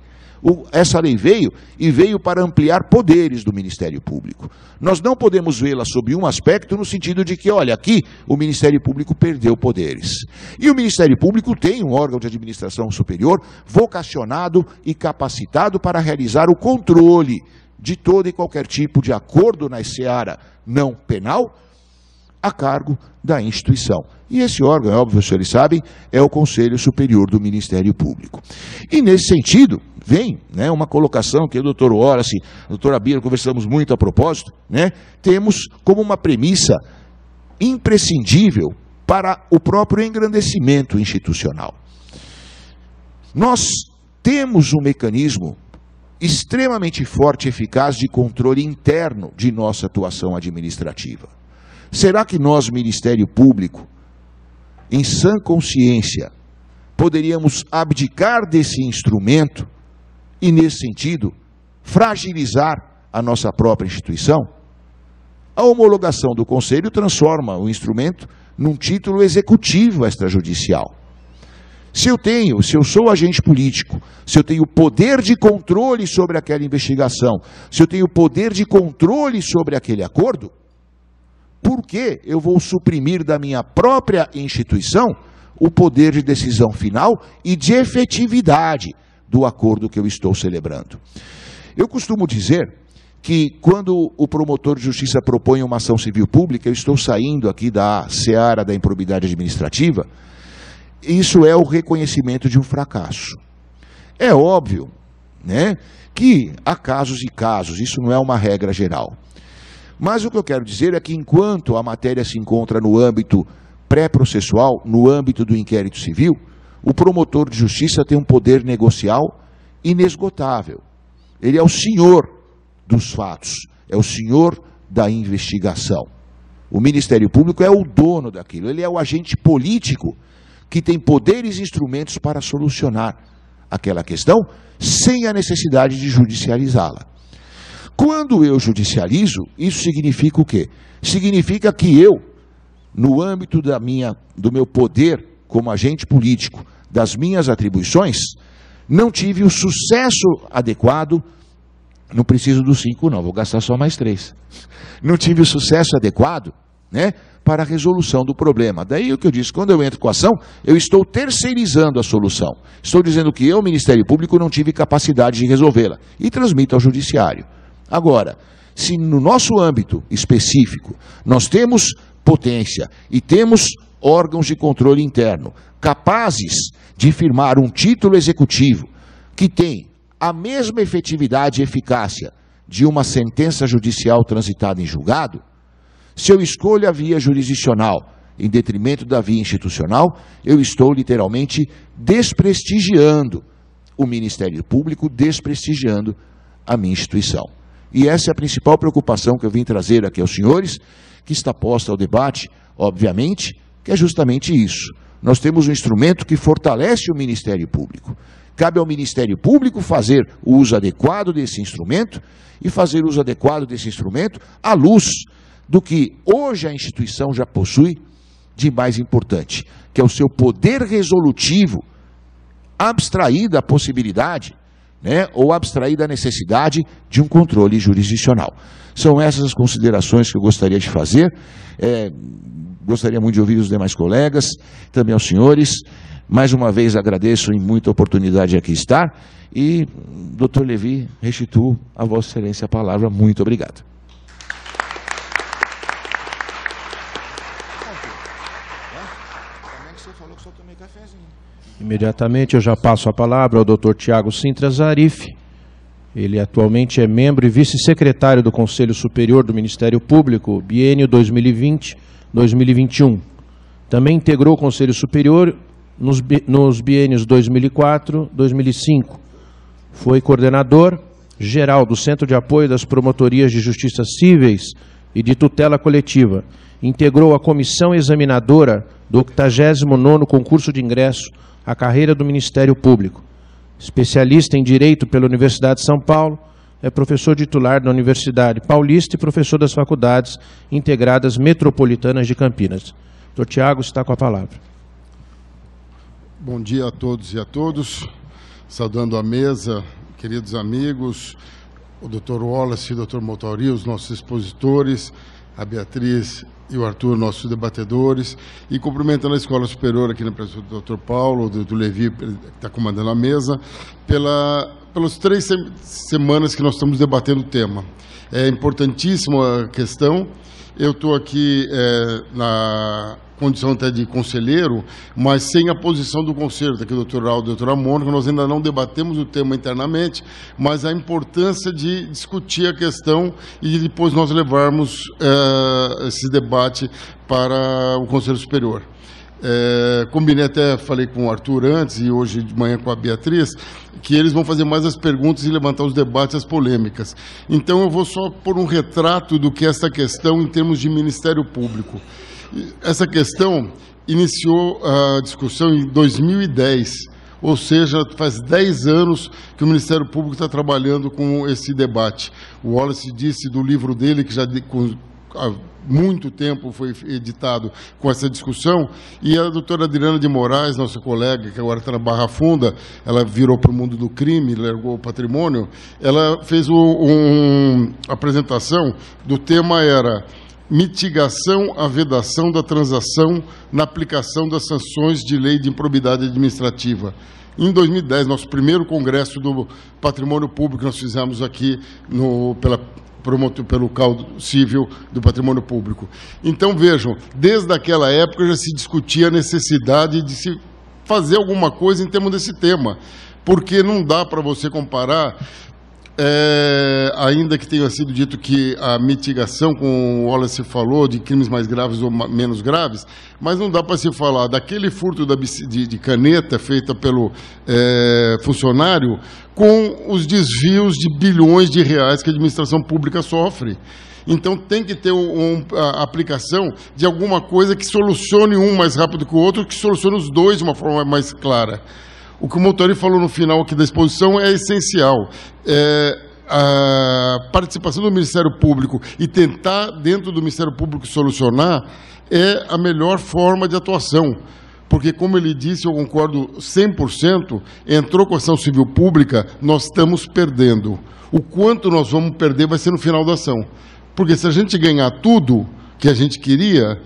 [SPEAKER 3] Essa lei veio para ampliar poderes do Ministério Público. Nós não podemos vê-la sob um aspecto no sentido de que, olha, aqui o Ministério Público perdeu poderes. E o Ministério Público tem um órgão de administração superior vocacionado e capacitado para realizar o controle de todo e qualquer tipo de acordo na seara não penal a cargo da instituição. E esse órgão, é óbvio, os senhores sabem, é o Conselho Superior do Ministério Público. E nesse sentido, vem, né, uma colocação que o doutor Wallace, a doutora Bira, conversamos muito a propósito, né, temos como uma premissa imprescindível para o próprio engrandecimento institucional. Nós temos um mecanismo extremamente forte e eficaz de controle interno de nossa atuação administrativa. Será que nós, Ministério Público, em sã consciência, poderíamos abdicar desse instrumento e, nesse sentido, fragilizar a nossa própria instituição? A homologação do Conselho transforma o instrumento num título executivo extrajudicial. Se eu sou agente político, se eu tenho poder de controle sobre aquela investigação, se eu tenho poder de controle sobre aquele acordo, por que eu vou suprimir da minha própria instituição o poder de decisão final e de efetividade do acordo que eu estou celebrando? Eu costumo dizer que quando o promotor de justiça propõe uma ação civil pública, eu estou saindo aqui da seara da improbidade administrativa, isso é o reconhecimento de um fracasso. É óbvio, né, que há casos e casos, isso não é uma regra geral. Mas o que eu quero dizer é que enquanto a matéria se encontra no âmbito pré-processual, no âmbito do inquérito civil, o promotor de justiça tem um poder negocial inesgotável. Ele é o senhor dos fatos, é o senhor da investigação. O Ministério Público é o dono daquilo, ele é o agente político que tem poderes e instrumentos para solucionar aquela questão sem a necessidade de judicializá-la. Quando eu judicializo, isso significa o quê? Significa que eu, no âmbito do meu poder como agente político, das minhas atribuições, não tive o sucesso adequado, não preciso dos 5 não, vou gastar só mais 3. Não tive o sucesso adequado, né, para a resolução do problema. Daí o que eu disse, quando eu entro com a ação, eu estou terceirizando a solução. Estou dizendo que eu, Ministério Público, não tive capacidade de resolvê-la e transmito ao Judiciário. Agora, se no nosso âmbito específico nós temos potência e temos órgãos de controle interno capazes de firmar um título executivo que tem a mesma efetividade e eficácia de uma sentença judicial transitada em julgado, se eu escolho a via jurisdicional em detrimento da via institucional, eu estou literalmente desprestigiando o Ministério Público, desprestigiando a minha instituição. E essa é a principal preocupação que eu vim trazer aqui aos senhores, que está posta ao debate, obviamente, que é justamente isso. Nós temos um instrumento que fortalece o Ministério Público. Cabe ao Ministério Público fazer o uso adequado desse instrumento e fazer o uso adequado desse instrumento à luz do que hoje a instituição já possui de mais importante, que é o seu poder resolutivo, abstraído da possibilidade, né, ou abstrair da necessidade de um controle jurisdicional. São essas as considerações que eu gostaria de fazer. Gostaria muito de ouvir os demais colegas, também aos senhores. Mais uma vez agradeço em muita oportunidade de aqui estar. E, doutor Levi, restituo a Vossa Excelência a palavra. Muito obrigado.
[SPEAKER 1] Imediatamente eu já passo a palavra ao Dr. Tiago Sintra Zarif. Ele atualmente é membro e vice-secretário do Conselho Superior do Ministério Público, biênio 2020-2021. Também integrou o Conselho Superior nos biênios 2004-2005. Foi coordenador geral do Centro de Apoio das Promotorias de Justiça Cíveis e de Tutela Coletiva. Integrou a comissão examinadora do 89º concurso de ingresso à carreira do Ministério Público. Especialista em Direito pela Universidade de São Paulo, é professor titular da Universidade Paulista e professor das Faculdades Integradas Metropolitanas de Campinas. Dr. Tiago está com a palavra.
[SPEAKER 4] Bom dia a todos e a todos. Saudando a mesa, queridos amigos, o Dr. Wallace e o Dr. Motori, os nossos expositores, a Beatriz e o Arthur, nossos debatedores, e cumprimentando a Escola Superior aqui na presença do Dr. Paulo, do Levi, que está comandando a mesa, pelas 3 semanas que nós estamos debatendo o tema. É importantíssima a questão. Eu estou aqui na condição até de conselheiro, mas sem a posição do conselho, daqui o Dr. Aldo e o Dr. Mônica, nós ainda não debatemos o tema internamente, mas a importância de discutir a questão e depois nós levarmos esse debate para o Conselho Superior. Combinei, até falei com o Arthur antes e hoje de manhã com a Beatriz, que eles vão fazer mais as perguntas e levantar os debates, as polêmicas. Então eu vou só pôr um retrato do que é essa questão em termos de Ministério Público. Essa questão iniciou a discussão em 2010, ou seja, faz 10 anos que o Ministério Público está trabalhando com esse debate. O Wallace disse do livro dele, que já há muito tempo foi editado com essa discussão, e a doutora Adriana de Moraes, nossa colega, que agora está na Barra Funda, ela virou para o mundo do crime, largou o patrimônio, ela fez uma apresentação do tema era mitigação à vedação da transação na aplicação das sanções de lei de improbidade administrativa. Em 2010, nosso primeiro congresso do patrimônio público, nós fizemos aqui pelo Código Civil do Patrimônio Público. Então, vejam, desde aquela época já se discutia a necessidade de se fazer alguma coisa em termos desse tema, porque não dá para você comparar, ainda que tenha sido dito que a mitigação, como o Wallace falou, de crimes mais graves ou menos graves, mas não dá para se falar daquele furto de caneta feita pelo funcionário com os desvios de bilhões de reais que a administração pública sofre. Então tem que ter a aplicação de alguma coisa que solucione um mais rápido que o outro, que solucione os dois de uma forma mais clara. O que o Motori falou no final aqui da exposição é essencial. A participação do Ministério Público e tentar, dentro do Ministério Público, solucionar é a melhor forma de atuação. Porque, como ele disse, eu concordo 100%, entrou com a ação civil pública, nós estamos perdendo. O quanto nós vamos perder vai ser no final da ação. Porque se a gente ganhar tudo que a gente queria,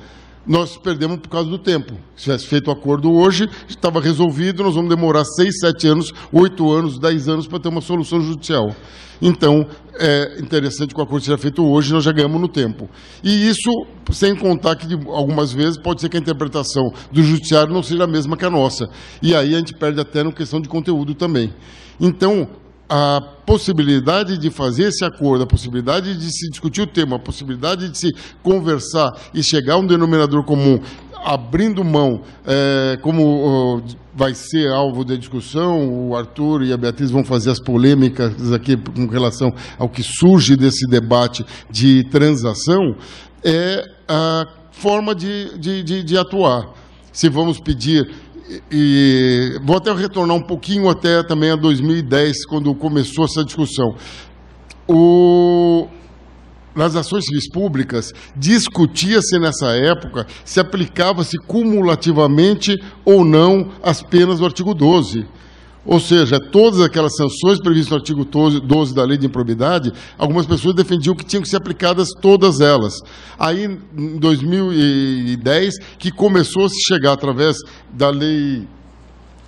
[SPEAKER 4] nós perdemos por causa do tempo. Se tivesse feito o acordo hoje, estava resolvido, nós vamos demorar 6, 7 anos, 8 anos, 10 anos para ter uma solução judicial. Então, é interessante que o acordo seja feito hoje, nós já ganhamos no tempo. E isso, sem contar que algumas vezes pode ser que a interpretação do judiciário não seja a mesma que a nossa. E aí a gente perde até na questão de conteúdo também. Então, a possibilidade de fazer esse acordo, a possibilidade de se discutir o tema, a possibilidade de se conversar e chegar a um denominador comum, abrindo mão, como vai ser alvo da discussão, o Arthur e a Beatriz vão fazer as polêmicas aqui com relação ao que surge desse debate de transação, é a forma de atuar. Se vamos pedir... E vou até retornar um pouquinho até também a 2010, quando começou essa discussão. Nas ações civis públicas, discutia-se nessa época se aplicava-se cumulativamente ou não as penas do artigo 12. Ou seja, todas aquelas sanções previstas no artigo 12 da Lei de Improbidade, algumas pessoas defendiam que tinham que ser aplicadas todas elas. Aí, em 2010, que começou a se chegar através da Lei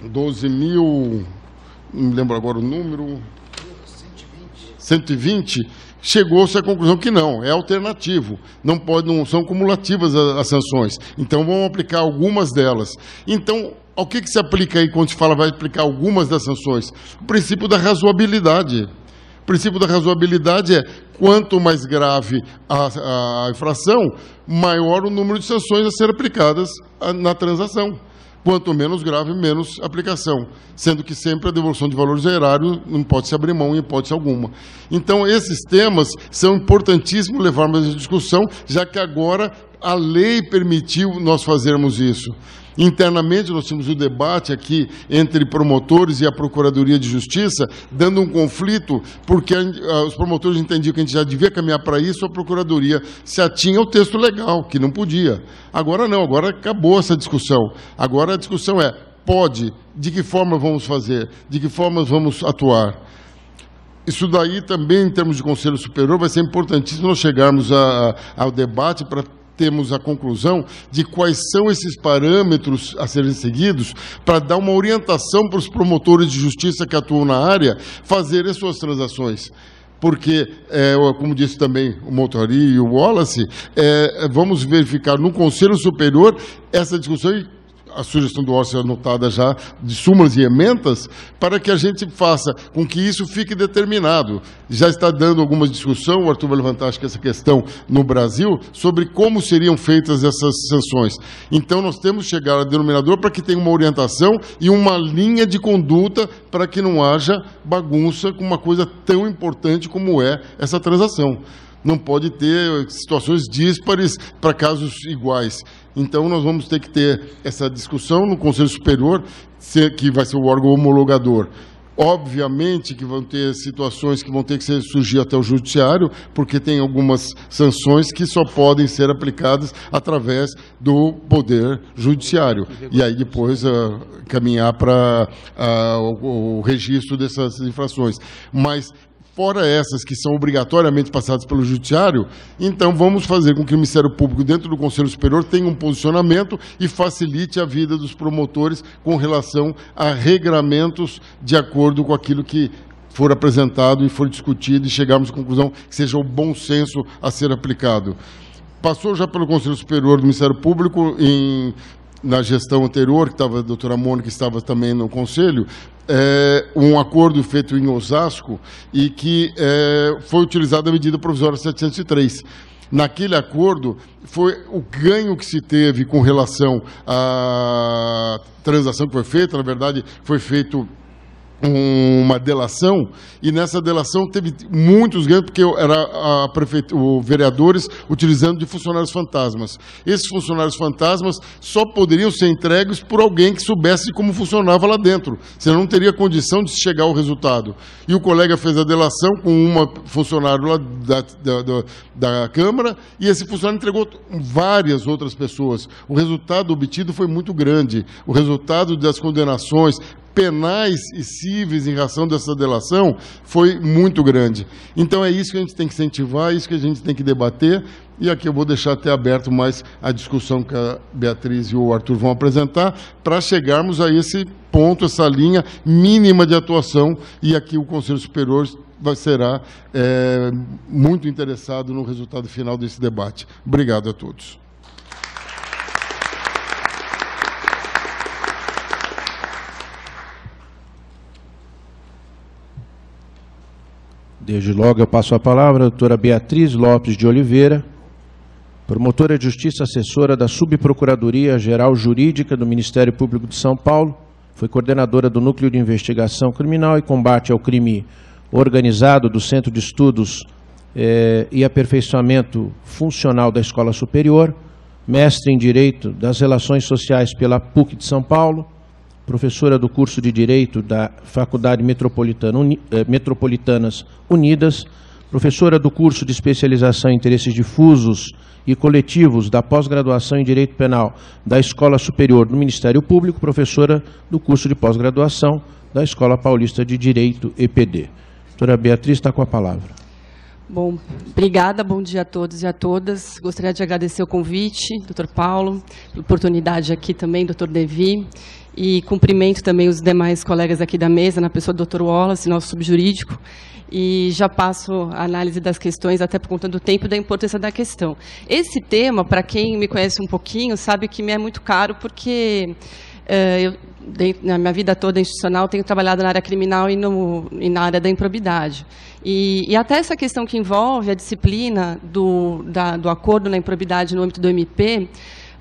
[SPEAKER 4] 12.000, não me lembro agora o número... 120, chegou-se à conclusão que não, é alternativo, não são cumulativas as sanções. Então, vamos aplicar algumas delas. Então, ao que se aplica aí quando se fala vai aplicar algumas das sanções? O princípio da razoabilidade. O princípio da razoabilidade é quanto mais grave a infração, maior o número de sanções a ser aplicadas na transação. Quanto menos grave, menos aplicação. Sendo que sempre a devolução de valores erários não pode se abrir mão em hipótese alguma. Então, esses temas são importantíssimos levarmos à discussão, já que agora a lei permitiu nós fazermos isso. Internamente, nós tínhamos o debate aqui entre promotores e a Procuradoria de Justiça, dando um conflito, porque os promotores entendiam que a gente já devia caminhar para isso, a Procuradoria se atinha ao texto legal, que não podia. Agora não, agora acabou essa discussão. Agora a discussão é pode, de que forma vamos fazer, de que forma vamos atuar. Isso daí também, em termos de Conselho Superior, vai ser importantíssimo nós chegarmos ao debate para termos a conclusão de quais são esses parâmetros a serem seguidos para dar uma orientação para os promotores de justiça que atuam na área fazerem as suas transações. Porque, como disse também o Motori e o Wallace, vamos verificar no Conselho Superior essa discussão e a sugestão do Wallace anotada já, de súmulas e emendas, para que a gente faça com que isso fique determinado. Já está dando alguma discussão, o Arthur vai levantar, acho que essa questão no Brasil, sobre como seriam feitas essas sanções. Então, nós temos que chegar ao denominador para que tenha uma orientação e uma linha de conduta para que não haja bagunça com uma coisa tão importante como é essa transação. Não pode ter situações díspares para casos iguais. Então, nós vamos ter que ter essa discussão no Conselho Superior, que vai ser o órgão homologador. Obviamente que vão ter situações que vão ter que surgir até o Judiciário, porque tem algumas sanções que só podem ser aplicadas através do Poder Judiciário. E aí depois caminhar para o registro dessas infrações. Mas, fora essas que são obrigatoriamente passadas pelo Judiciário, então vamos fazer com que o Ministério Público, dentro do Conselho Superior, tenha um posicionamento e facilite a vida dos promotores com relação a regramentos de acordo com aquilo que for apresentado e for discutido e chegarmos à conclusão que seja o bom senso a ser aplicado. Passou já pelo Conselho Superior do Ministério Público na gestão anterior, que estava a doutora Mônica, estava também no Conselho, um acordo feito em Osasco e que foi utilizada a medida provisória 703. Naquele acordo, foi o ganho que se teve com relação à transação que foi feita, na verdade, foi feito uma delação, e nessa delação teve muitos ganhos, porque era os vereadores utilizando de funcionários fantasmas. Esses funcionários fantasmas só poderiam ser entregues por alguém que soubesse como funcionava lá dentro, senão não teria condição de chegar ao resultado. E o colega fez a delação com uma funcionário lá da Câmara, e esse funcionário entregou várias outras pessoas. O resultado obtido foi muito grande. O resultado das condenações penais e cíveis em razão dessa delação foi muito grande. Então é isso que a gente tem que incentivar, é isso que a gente tem que debater, e aqui eu vou deixar até aberto mais a discussão que a Beatriz e o Arthur vão apresentar, para chegarmos a esse ponto, essa linha mínima de atuação, e aqui o Conselho Superior será muito interessado no resultado final desse debate. Obrigado a todos.
[SPEAKER 1] Desde logo eu passo a palavra à doutora Beatriz Lopes de Oliveira, promotora de justiça, assessora da Subprocuradoria-Geral Jurídica do Ministério Público de São Paulo, foi coordenadora do Núcleo de Investigação Criminal e Combate ao Crime Organizado do Centro de Estudos e Aperfeiçoamento Funcional da Escola Superior, mestre em Direito das Relações Sociais pela PUC de São Paulo, professora do curso de Direito da Faculdade Metropolitanas Unidas, professora do curso de especialização em interesses difusos e coletivos da pós-graduação em Direito Penal da Escola Superior do Ministério Público, professora do curso de pós-graduação da Escola Paulista de Direito, EPD. Doutora Beatriz, está com a palavra.
[SPEAKER 5] Bom, obrigada, bom dia a todos e a todas. Gostaria de agradecer o convite, doutor Paulo, pela oportunidade aqui também, doutor Devi, e cumprimento também os demais colegas aqui da mesa, na pessoa do doutor Wallace, nosso subjurídico, e já passo a análise das questões, até por conta do tempo e da importância da questão. Esse tema, para quem me conhece um pouquinho, sabe que me é muito caro, porque eu, na minha vida toda institucional, tenho trabalhado na área criminal e na área da improbidade. E até essa questão que envolve a disciplina do acordo na improbidade no âmbito do MP,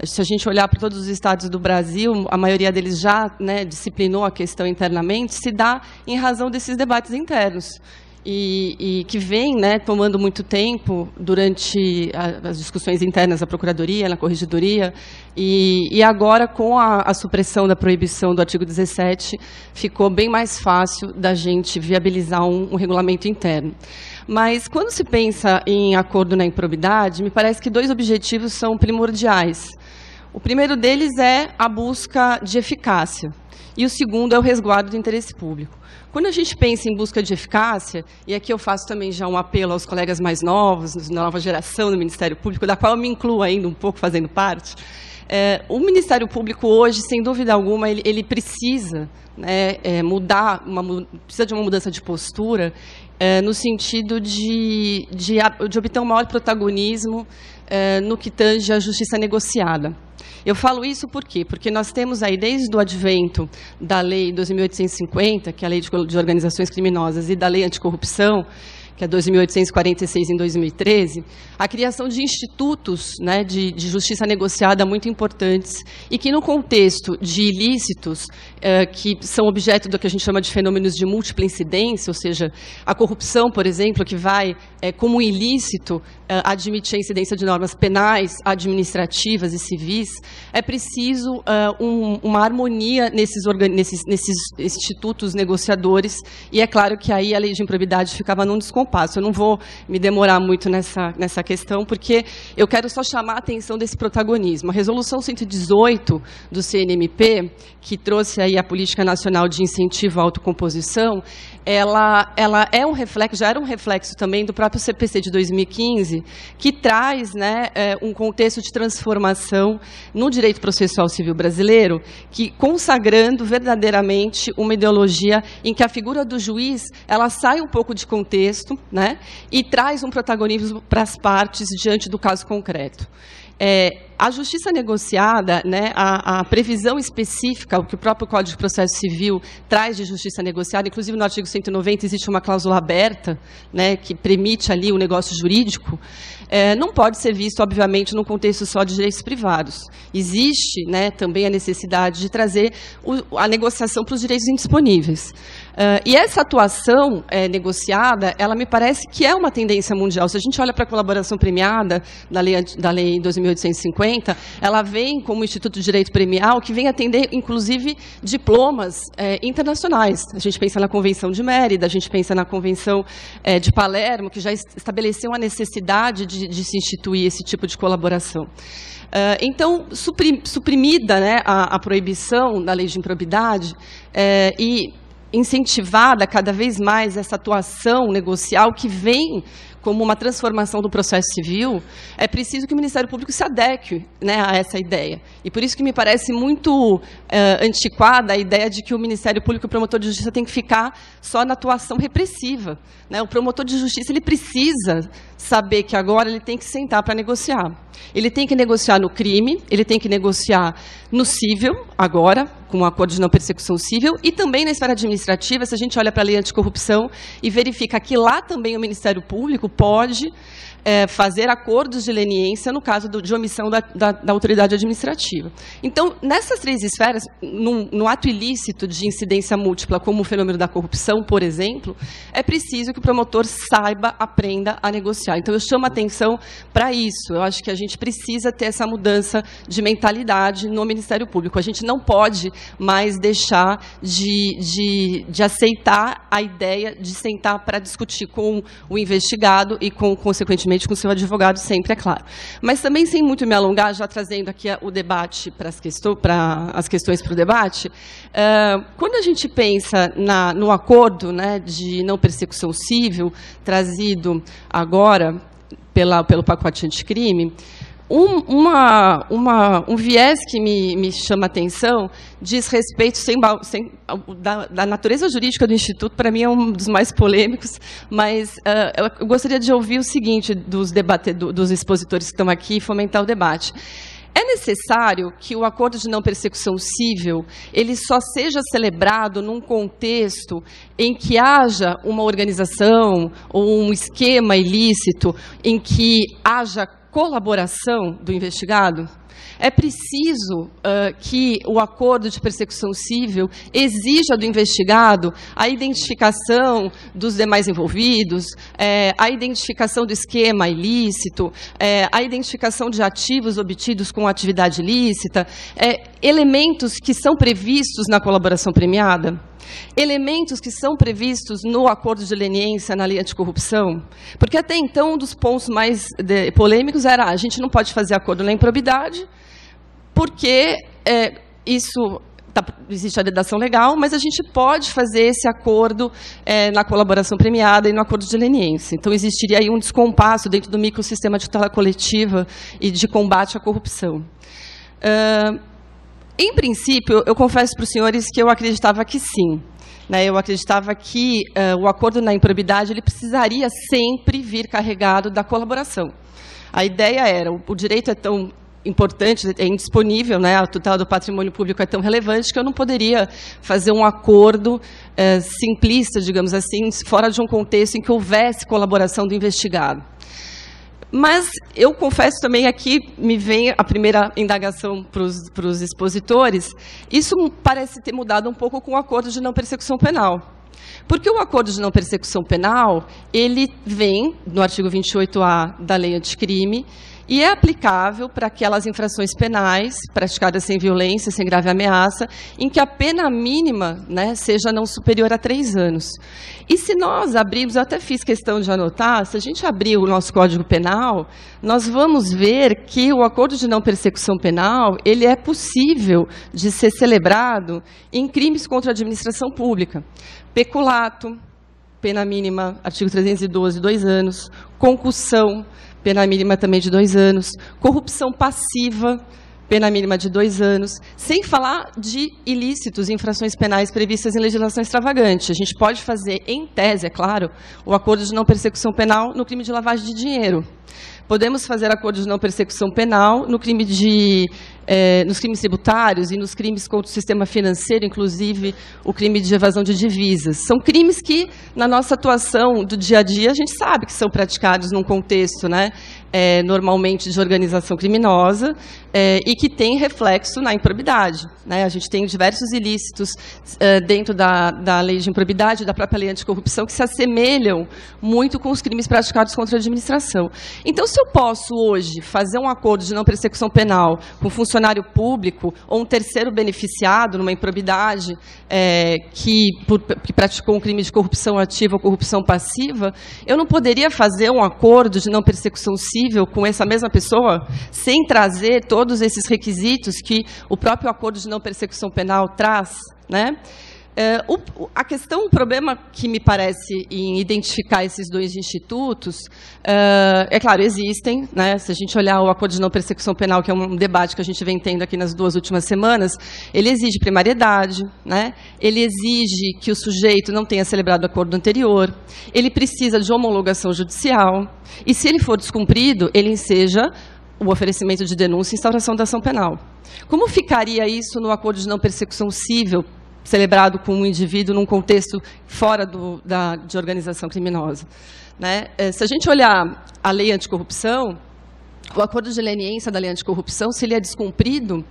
[SPEAKER 5] se a gente olhar para todos os estados do Brasil, a maioria deles já disciplinou a questão internamente, se dá em razão desses debates internos. E que vem tomando muito tempo durante as discussões internas da Procuradoria, na Corregedoria, e agora, com a supressão da proibição do artigo 17, ficou bem mais fácil da gente viabilizar um regulamento interno. Mas, quando se pensa em acordo na improbidade, me parece que dois objetivos são primordiais. O primeiro deles é a busca de eficácia. e o segundo é o resguardo do interesse público. Quando a gente pensa em busca de eficácia, e aqui eu faço também já um apelo aos colegas mais novos, da nova geração do Ministério Público, da qual eu me incluo ainda um pouco fazendo parte, o Ministério Público hoje, sem dúvida alguma, ele precisa, né, precisa de uma mudança de postura, no sentido de obter um maior protagonismo no que tange à justiça negociada. Eu falo isso por quê? Porque nós temos aí, desde o advento da Lei 2.850, que é a Lei de Organizações Criminosas, e da Lei Anticorrupção, que é 2.846 em 2013, a criação de institutos, né, de justiça negociada muito importantes e que, no contexto de ilícitos que são objeto do que a gente chama de fenômenos de múltipla incidência, ou seja, a corrupção, por exemplo, que vai, como ilícito, admitir a incidência de normas penais, administrativas e civis, é preciso uma harmonia nesses institutos negociadores, e é claro que aí a lei de improbidade ficava num descompasso. Eu não vou me demorar muito nessa questão, porque eu quero só chamar a atenção desse protagonismo. A Resolução 118 do CNMP, que trouxe aí a Política Nacional de Incentivo à Autocomposição, ela é um reflexo, já era um reflexo também do próprio CPC de 2015, que traz, né, um contexto de transformação no direito processual civil brasileiro, que consagrando verdadeiramente uma ideologia em que a figura do juiz ela sai um pouco de contexto, né, e traz um protagonismo para as partes diante do caso concreto. A justiça negociada, né, a previsão específica, o que o próprio Código de Processo Civil traz de justiça negociada, inclusive no artigo 190 existe uma cláusula aberta, né, que permite ali o negócio jurídico, não pode ser visto, obviamente, num contexto só de direitos privados. Existe, né, também a necessidade de trazer a negociação para os direitos indisponíveis. E essa atuação negociada, ela me parece que é uma tendência mundial. Se a gente olha para a colaboração premiada da lei 2.850, ela vem como Instituto de Direito Premial, que vem atender, inclusive, diplomas internacionais. A gente pensa na Convenção de Mérida, a gente pensa na Convenção de Palermo, que já estabeleceu a necessidade de se instituir esse tipo de colaboração. Então, suprimida, né, a proibição da lei de improbidade e incentivada cada vez mais essa atuação negocial que vem como uma transformação do processo civil, é preciso que o Ministério Público se adeque, né, a essa ideia. E por isso que me parece muito antiquada a ideia de que o Ministério Público e o promotor de justiça tem que ficar só na atuação repressiva, né? O promotor de justiça ele precisa saber que agora ele tem que sentar para negociar. Ele tem que negociar no crime, ele tem que negociar no cível, agora, com o acordo de não persecução cível, e também na esfera administrativa, se a gente olha para a lei anticorrupção e verifica que lá também o Ministério Público pode fazer acordos de leniência no caso de omissão da autoridade administrativa. Então, nessas três esferas, no ato ilícito de incidência múltipla, como o fenômeno da corrupção, por exemplo, é preciso que o promotor saiba, aprenda a negociar. Então, eu chamo a atenção para isso. Eu acho que a gente precisa ter essa mudança de mentalidade no Ministério Público. A gente não pode mais deixar de aceitar a ideia de sentar para discutir com o investigado e, consequentemente, com o seu advogado, sempre, é claro. Mas também, sem muito me alongar, já trazendo aqui o debate para as questões para o debate, quando a gente pensa no acordo, né, de não persecução civil, trazido agora pelo pacote anticrime, um viés que me chama a atenção diz respeito da natureza jurídica do Instituto, para mim é um dos mais polêmicos, mas eu gostaria de ouvir o seguinte dos expositores que estão aqui e fomentar o debate. É necessário que o acordo de não persecução civil ele só seja celebrado num contexto em que haja uma organização ou um esquema ilícito em que haja colaboração do investigado? É preciso que o acordo de persecução civil exija do investigado a identificação dos demais envolvidos, a identificação do esquema ilícito, a identificação de ativos obtidos com atividade ilícita, elementos que são previstos na colaboração premiada, elementos que são previstos no acordo de leniência na lei anticorrupção, porque até então um dos pontos mais polêmicos era a gente não pode fazer acordo na improbidade, porque isso existe a vedação legal, mas a gente pode fazer esse acordo na colaboração premiada e no acordo de leniência. Então, existiria aí um descompasso dentro do microsistema de tutela coletiva e de combate à corrupção. Em princípio, eu confesso para os senhores que eu acreditava que sim. Eu acreditava que o acordo na improbidade ele precisaria sempre vir carregado da colaboração. A ideia era, o direito é tão importante, é indisponível, a tutela do patrimônio público é tão relevante que eu não poderia fazer um acordo simplista, digamos assim, fora de um contexto em que houvesse colaboração do investigado. Mas eu confesso também, aqui me vem a primeira indagação para os expositores, isso parece ter mudado um pouco com o acordo de não persecução penal. Porque o acordo de não persecução penal, ele vem no artigo 28A da Lei Anticrime, e é aplicável para aquelas infrações penais praticadas sem violência, sem grave ameaça, em que a pena mínima seja não superior a 3 anos. E se nós abrirmos, eu até fiz questão de anotar, se a gente abrir o nosso Código Penal, nós vamos ver que o acordo de não persecução penal ele é possível de ser celebrado em crimes contra a administração pública. Peculato, pena mínima, artigo 312, 2 anos. Concussão, pena mínima também de 2 anos. Corrupção passiva, pena mínima de 2 anos. Sem falar de ilícitos, infrações penais previstas em legislação extravagante. A gente pode fazer, em tese, é claro, o acordo de não persecução penal no crime de lavagem de dinheiro. Podemos fazer acordo de não persecução penal no crime nos crimes tributários e nos crimes contra o sistema financeiro, inclusive o crime de evasão de divisas. São crimes que, na nossa atuação do dia a dia, a gente sabe que são praticados num contexto, normalmente de organização criminosa e que tem reflexo na improbidade. A gente tem diversos ilícitos dentro da lei de improbidade, da própria lei anticorrupção, que se assemelham muito com os crimes praticados contra a administração. Então, se eu posso hoje fazer um acordo de não persecução penal com funcionário público ou um terceiro beneficiado numa improbidade que praticou um crime de corrupção ativa ou corrupção passiva, eu não poderia fazer um acordo de não persecução civil com essa mesma pessoa sem trazer todos esses requisitos que o próprio acordo de não persecução penal traz, o problema que me parece em identificar esses dois institutos, é claro, existem, se a gente olhar o acordo de não persecução penal, que é um debate que a gente vem tendo aqui nas 2 últimas semanas, ele exige primariedade, ele exige que o sujeito não tenha celebrado o acordo anterior, ele precisa de homologação judicial, e se ele for descumprido, ele enseja o oferecimento de denúncia e instauração da ação penal. Como ficaria isso no acordo de não persecução civil, celebrado com um indivíduo num contexto fora de organização criminosa? Se a gente olhar a lei anticorrupção, o acordo de leniência da lei anticorrupção, se ele é descumprido,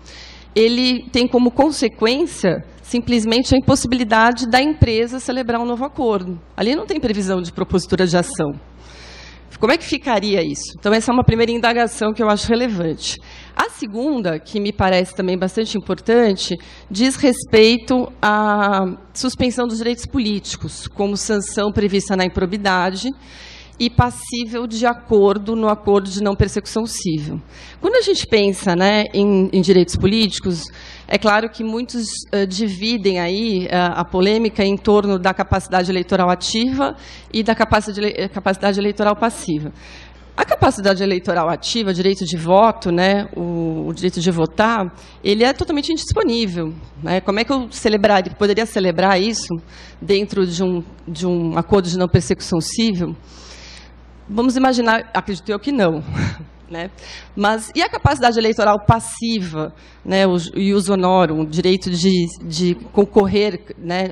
[SPEAKER 5] ele tem como consequência simplesmente a impossibilidade da empresa celebrar um novo acordo. Ali não tem previsão de propositura de ação. Como é que ficaria isso? Então, essa é uma primeira indagação que eu acho relevante. A segunda, que me parece também bastante importante, diz respeito à suspensão dos direitos políticos, como sanção prevista na improbidade e passível de acordo no acordo de não persecução civil. Quando a gente pensa em direitos políticos, é claro que muitos dividem aí a polêmica em torno da capacidade eleitoral ativa e da capacidade eleitoral passiva. A capacidade eleitoral ativa, o direito de voto, o direito de votar, ele é totalmente indisponível. Como é que eu poderia celebrar isso dentro de um acordo de não persecução civil? Vamos imaginar, acredito eu que não. Mas, e a capacidade eleitoral passiva, o ius honorum, o direito de concorrer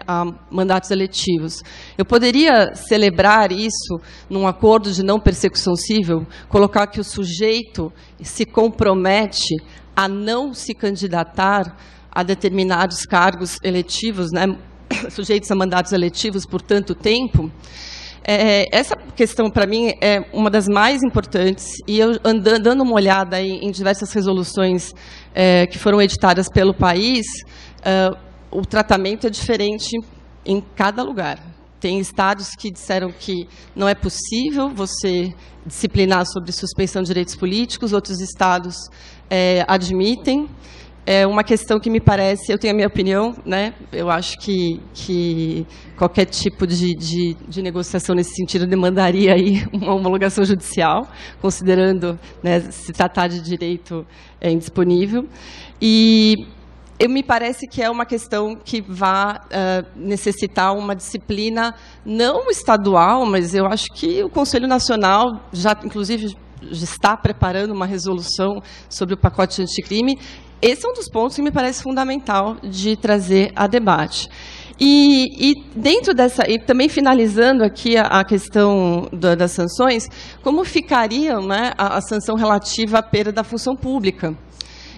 [SPEAKER 5] a mandatos eletivos? Eu poderia celebrar isso num acordo de não persecução civil, colocar que o sujeito se compromete a não se candidatar a determinados cargos eletivos, sujeitos a mandatos eletivos por tanto tempo? Essa questão, para mim, é uma das mais importantes, e eu dando uma olhada em diversas resoluções que foram editadas pelo país, o tratamento é diferente em cada lugar. Tem estados que disseram que não é possível você disciplinar sobre suspensão de direitos políticos, outros estados admitem. é uma questão que me parece, eu tenho a minha opinião, né? Eu acho que qualquer tipo de negociação nesse sentido demandaria aí uma homologação judicial, considerando, né, se tratar de direito indisponível. E me parece que é uma questão que vai necessitar uma disciplina não estadual, mas eu acho que o Conselho Nacional já, inclusive, já está preparando uma resolução sobre o pacote anticrime. Esse é um dos pontos que me parece fundamental de trazer a debate. E dentro dessa, e também finalizando aqui a questão das sanções, como ficaria, né, a sanção relativa à perda da função pública?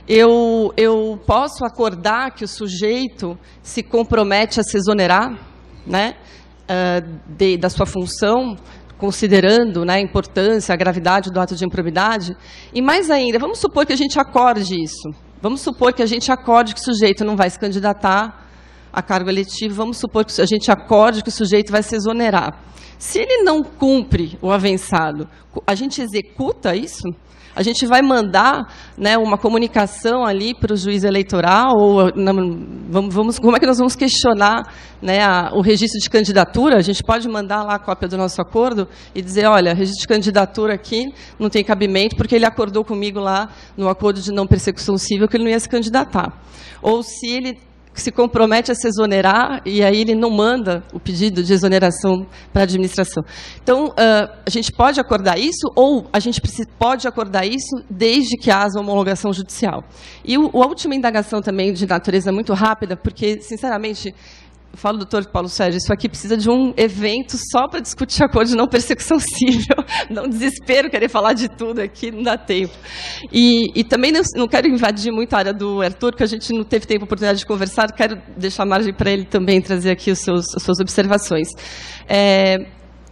[SPEAKER 5] Eu posso acordar que o sujeito se compromete a se exonerar, né, da sua função, considerando, né, a importância, a gravidade do ato de improbidade? E mais ainda, vamos supor que a gente acorde isso. Vamos supor que a gente acorde que o sujeito não vai se candidatar a cargo eletivo, vamos supor que a gente acorde que o sujeito vai se exonerar. Se ele não cumpre o avançado, a gente executa isso? A gente vai mandar, né, uma comunicação ali para o juiz eleitoral? Ou como é que nós vamos questionar, né, o registro de candidatura? A gente pode mandar lá a cópia do nosso acordo e dizer, olha, registro de candidatura aqui não tem cabimento, porque ele acordou comigo lá no acordo de não persecução civil que ele não ia se candidatar. Ou se ele se compromete a se exonerar e aí ele não manda o pedido de exoneração para a administração. Então, a gente pode acordar isso, ou a gente pode acordar isso desde que haja homologação judicial. E a última indagação também de natureza muito rápida, porque, sinceramente, eu falo, doutor Paulo Sérgio, isso aqui precisa de um evento só para discutir acordo de não persecução civil. Não desespero querer falar de tudo aqui, não dá tempo. E também não quero invadir muito a área do Arthur, porque a gente não teve tempo, oportunidade de conversar, quero deixar margem para ele também trazer aqui as suas observações.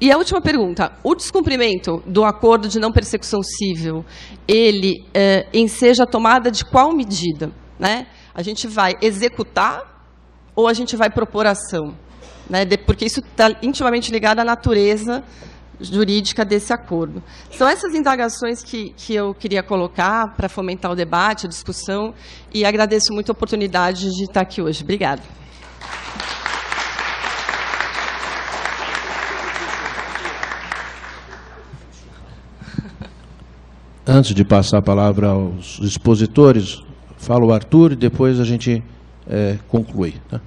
[SPEAKER 5] E a última pergunta, o descumprimento do acordo de não persecução civil, ele enseja a tomada de qual medida? Né? A gente vai executar ou a gente vai propor ação? Né? Porque isso está intimamente ligado à natureza jurídica desse acordo. São essas indagações que eu queria colocar para fomentar o debate, a discussão, e agradeço muito a oportunidade de estar aqui hoje. Obrigada.
[SPEAKER 1] Antes de passar a palavra aos expositores, fala o Arthur e depois a gente conclui. Tá?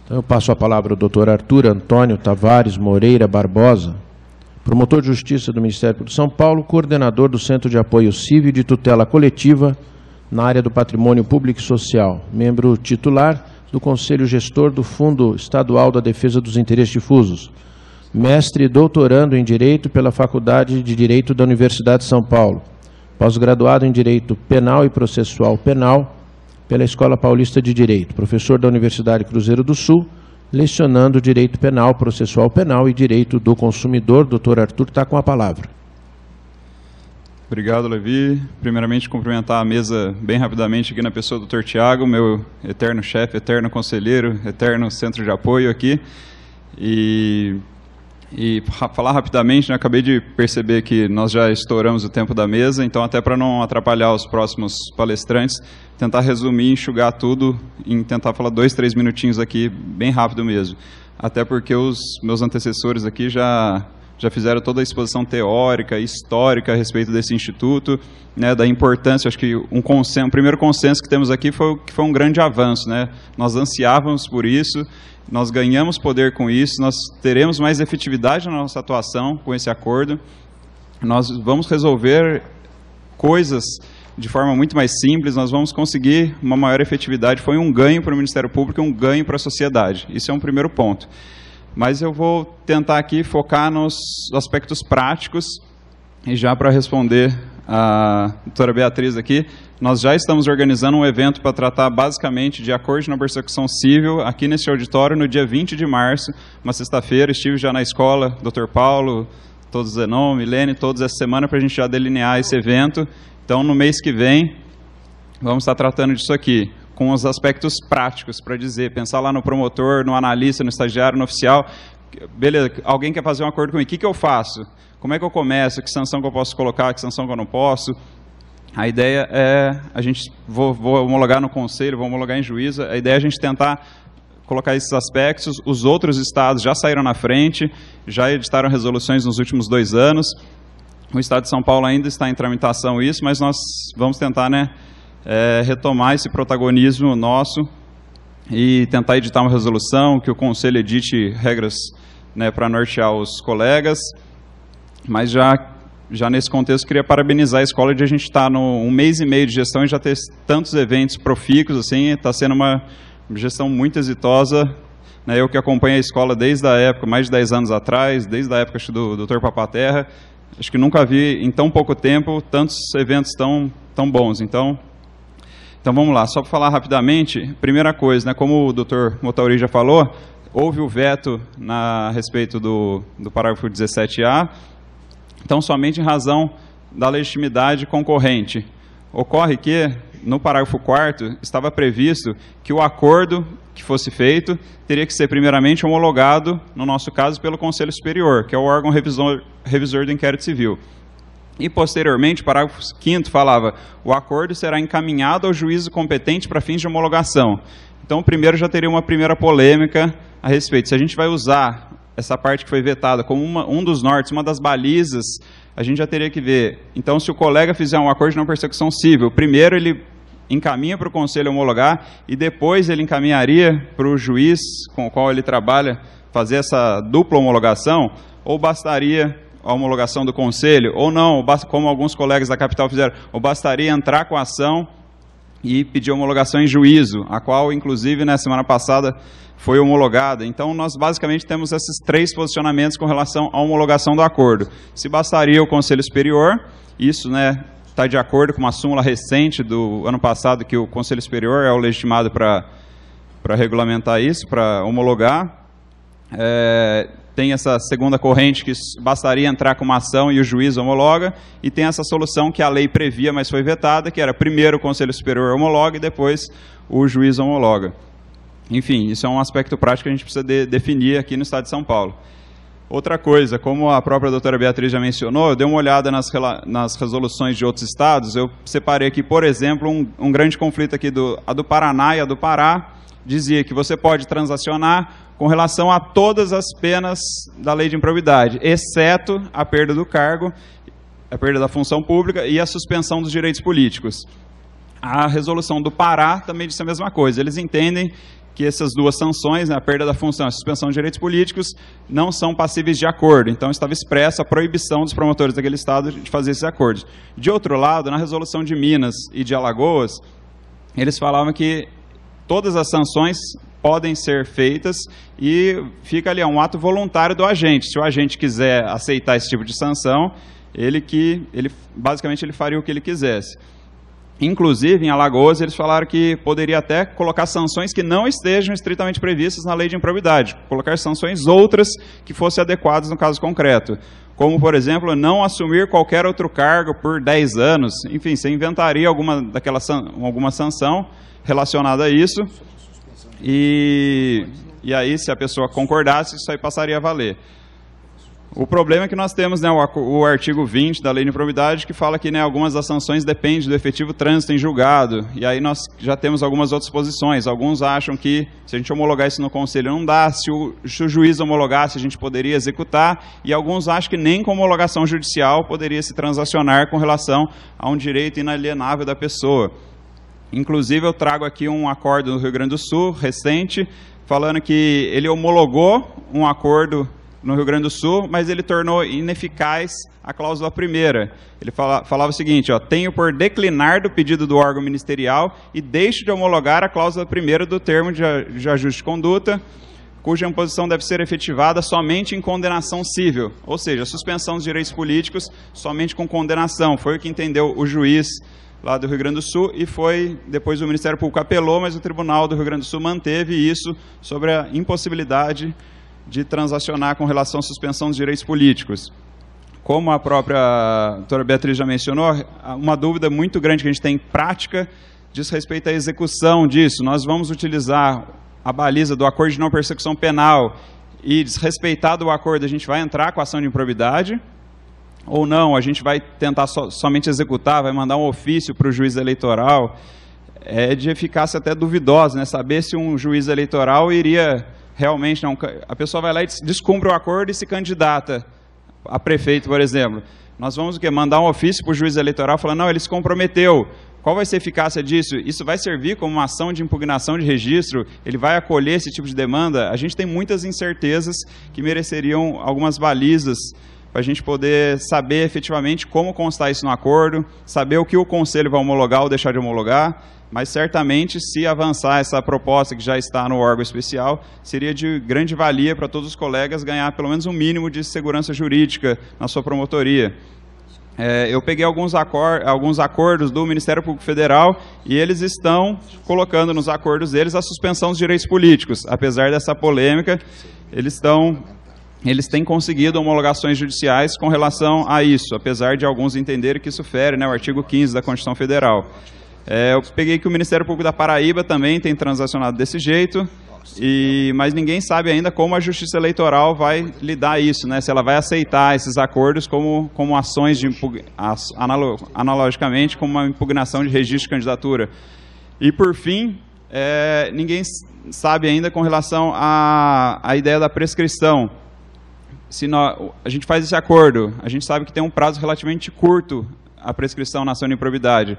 [SPEAKER 1] Então eu passo a palavra ao doutor Arthur Antônio Tavares Moreira Barbosa, promotor de justiça do Ministério Público de São Paulo, coordenador do Centro de Apoio Civil e de Tutela Coletiva na área do Patrimônio Público e Social, membro titular do Conselho Gestor do Fundo Estadual da Defesa dos Interesses Difusos, mestre e doutorando em Direito pela Faculdade de Direito da Universidade de São Paulo, pós-graduado em Direito Penal e Processual Penal pela Escola Paulista de Direito, professor da Universidade Cruzeiro do Sul, lecionando Direito Penal, Processual Penal e Direito do Consumidor. Doutor Arthur está com a palavra.
[SPEAKER 6] Obrigado, Levi. Primeiramente, cumprimentar a mesa bem rapidamente aqui na pessoa do Dr. Tiago, meu eterno chefe, eterno conselheiro, eterno centro de apoio aqui. E falar rapidamente, né, acabei de perceber que nós já estouramos o tempo da mesa, então até para não atrapalhar os próximos palestrantes, tentar resumir, enxugar tudo, em tentar falar 2, 3 minutinhos aqui, bem rápido mesmo. Até porque os meus antecessores aqui já fizeram toda a exposição teórica, histórica a respeito desse instituto, né, da importância. Acho que um primeiro consenso que temos aqui foi que foi um grande avanço, né? Nós ansiávamos por isso, nós ganhamos poder com isso, nós teremos mais efetividade na nossa atuação com esse acordo, nós vamos resolver coisas de forma muito mais simples, nós vamos conseguir uma maior efetividade. Foi um ganho para o Ministério Público e um ganho para a sociedade. Isso é um primeiro ponto. Mas eu vou tentar aqui focar nos aspectos práticos e já para responder a doutora Beatriz aqui, nós já estamos organizando um evento para tratar basicamente de acordo de não persecução civil aqui nesse auditório no dia 20 de março, uma sexta-feira. Estive já na escola, Dr. Paulo, todos Zenon, Milene, todos essa semana para a gente já delinear esse evento. Então, no mês que vem, vamos estar tratando disso aqui, com os aspectos práticos, para dizer, pensar lá no promotor, no analista, no estagiário, no oficial. Beleza, alguém quer fazer um acordo comigo, o que eu faço? Como é que eu começo? Que sanção que eu posso colocar, que sanção que eu não posso? a ideia é, vou homologar no conselho, vou homologar em juízo, a ideia é a gente tentar colocar esses aspectos. Os outros estados já saíram na frente, já editaram resoluções nos últimos 2 anos. O estado de São Paulo ainda está em tramitação isso, mas nós vamos tentar, né, retomar esse protagonismo nosso e tentar editar uma resolução, que o conselho edite regras, né, para nortear os colegas. Mas já nesse contexto, queria parabenizar a escola de a gente estar no 1 mês e meio de gestão e já ter tantos eventos profícuos, assim, está sendo uma gestão muito exitosa, né? Eu que acompanho a escola desde a época, mais de 10 anos atrás, desde a época acho, do Dr. Papaterra, acho que nunca vi em tão pouco tempo tantos eventos tão bons. Então vamos lá, só para falar rapidamente, primeira coisa, né, como o Dr. Motauri já falou, houve o veto a respeito do parágrafo 17A, então somente em razão da legitimidade concorrente. Ocorre que, no parágrafo 4º, estava previsto que o acordo que fosse feito teria que ser primeiramente homologado, no nosso caso, pelo Conselho Superior, que é o órgão revisor do inquérito civil. E, posteriormente, o parágrafo 5º falava: o acordo será encaminhado ao juízo competente para fins de homologação. Então, primeiro já teria uma primeira polêmica a respeito. Se a gente vai usar essa parte que foi vetada como um dos nortes, uma das balizas, a gente já teria que ver. Então, se o colega fizer um acordo de não persecução civil, primeiro ele encaminha para o conselho homologar e depois ele encaminharia para o juiz com o qual ele trabalha fazer essa dupla homologação, ou bastaria a homologação do conselho, ou não, como alguns colegas da capital fizeram, ou bastaria entrar com a ação e pedir homologação em juízo, a qual, inclusive, na semana passada foi homologada. Então, nós basicamente temos esses 3 posicionamentos com relação à homologação do acordo. Se bastaria o Conselho Superior, isso, né, está de acordo com uma súmula recente do ano passado, que o Conselho Superior é o legitimado para regulamentar isso, para homologar. Tem essa segunda corrente que bastaria entrar com uma ação e o juiz homologa, e tem essa solução que a lei previa, mas foi vetada, que era primeiro o Conselho Superior homologa e depois o juiz homologa. Enfim, isso é um aspecto prático que a gente precisa definir aqui no estado de São Paulo. Outra coisa, como a própria doutora Beatriz já mencionou, eu dei uma olhada nas resoluções de outros estados, eu separei aqui, por exemplo, um grande conflito aqui, a do Paraná e a do Pará, dizia que você pode transacionar com relação a todas as penas da lei de improbidade, exceto a perda do cargo, a perda da função pública e a suspensão dos direitos políticos. A resolução do Pará também disse a mesma coisa. Eles entendem que essas 2 sanções, né, a perda da função e a suspensão de direitos políticos, não são passíveis de acordo. Então, estava expressa a proibição dos promotores daquele estado de fazer esses acordos. De outro lado, na resolução de Minas e de Alagoas, eles falavam que todas as sanções podem ser feitas e fica ali um ato voluntário do agente. Se o agente quiser aceitar esse tipo de sanção, basicamente ele faria o que ele quisesse. Inclusive, em Alagoas, eles falaram que poderia até colocar sanções que não estejam estritamente previstas na lei de improbidade, colocar sanções outras que fossem adequadas no caso concreto, como, por exemplo, não assumir qualquer outro cargo por 10 anos. Enfim, você inventaria alguma sanção relacionada a isso, e aí, se a pessoa concordasse, isso aí passaria a valer. O problema é que nós temos, né, o artigo 20 da Lei de Improbidade, que fala que, né, algumas das sanções dependem do efetivo trânsito em julgado, e aí nós já temos algumas outras posições. Alguns acham que, se a gente homologar isso no Conselho, não dá, se o juiz homologasse, a gente poderia executar, e alguns acham que nem com homologação judicial poderia se transacionar com relação a um direito inalienável da pessoa. Inclusive, eu trago aqui um acordo do Rio Grande do Sul, recente, falando que ele homologou um acordo no Rio Grande do Sul, mas ele tornou ineficaz a cláusula primeira. Ele falava o seguinte: tenho por declinar do pedido do órgão ministerial e deixo de homologar a cláusula primeira do termo de ajuste de conduta, cuja imposição deve ser efetivada somente em condenação civil, ou seja, a suspensão dos direitos políticos somente com condenação. Foi o que entendeu o juiz lá do Rio Grande do Sul, e depois o Ministério Público apelou, mas o Tribunal do Rio Grande do Sul manteve isso sobre a impossibilidade de transacionar com relação à suspensão dos direitos políticos. Como a própria doutora Beatriz já mencionou, uma dúvida muito grande que a gente tem em prática diz respeito à execução disso. Nós vamos utilizar a baliza do acordo de não persecução penal e, desrespeitado o acordo, a gente vai entrar com a ação de improbidade, ou não, a gente vai tentar somente executar, vai mandar um ofício para o juiz eleitoral, é de eficácia até duvidosa, né? Saber se um juiz eleitoral iria realmente... Não, a pessoa vai lá e descumpre o acordo e se candidata a prefeito, por exemplo. Nós vamos o quê? Mandar um ofício para o juiz eleitoral falando, não, ele se comprometeu. Qual vai ser a eficácia disso? Isso vai servir como uma ação de impugnação de registro? Ele vai acolher esse tipo de demanda? A gente tem muitas incertezas que mereceriam algumas balizas para a gente poder saber efetivamente como constar isso no acordo, saber o que o Conselho vai homologar ou deixar de homologar, mas certamente, se avançar essa proposta que já está no órgão especial, seria de grande valia para todos os colegas ganhar pelo menos um mínimo de segurança jurídica na sua promotoria. Eu peguei alguns acordos do Ministério Público Federal e eles estão colocando nos acordos deles a suspensão dos direitos políticos. Apesar dessa polêmica, eles têm conseguido homologações judiciais com relação a isso, apesar de alguns entenderem que isso fere, né, o artigo 15 da Constituição Federal. Eu peguei que o Ministério Público da Paraíba também tem transacionado desse jeito, mas ninguém sabe ainda como a Justiça Eleitoral vai lidar isso, né? Se ela vai aceitar esses acordos como ações, analogicamente, como uma impugnação de registro de candidatura. E, por fim, ninguém sabe ainda com relação à ideia da prescrição. Se a gente faz esse acordo, a gente sabe que tem um prazo relativamente curto a prescrição na ação de improbidade.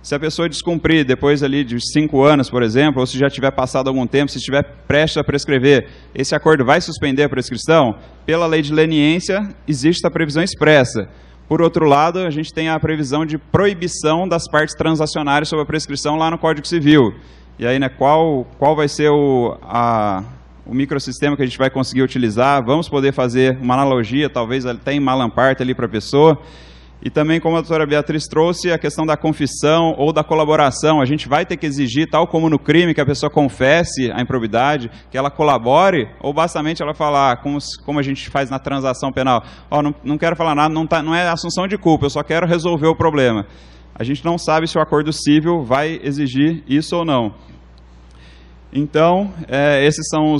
[SPEAKER 6] Se a pessoa descumprir depois ali de 5 anos, por exemplo, ou se já tiver passado algum tempo, se estiver prestes a prescrever, esse acordo vai suspender a prescrição? Pela lei de leniência, existe a previsão expressa. Por outro lado, a gente tem a previsão de proibição das partes transacionárias sobre a prescrição lá no Código Civil. E aí, né, qual vai ser o microsistema que a gente vai conseguir utilizar? Vamos poder fazer uma analogia, talvez até em Malamparte ali para a pessoa. E também, como a doutora Beatriz trouxe, a questão da confissão ou da colaboração. A gente vai ter que exigir, tal como no crime, que a pessoa confesse a improbidade, que ela colabore, ou bastamente ela falar, como a gente faz na transação penal, não quero falar nada, não é assunção de culpa, eu só quero resolver o problema. A gente não sabe se o acordo civil vai exigir isso ou não. Então, essas são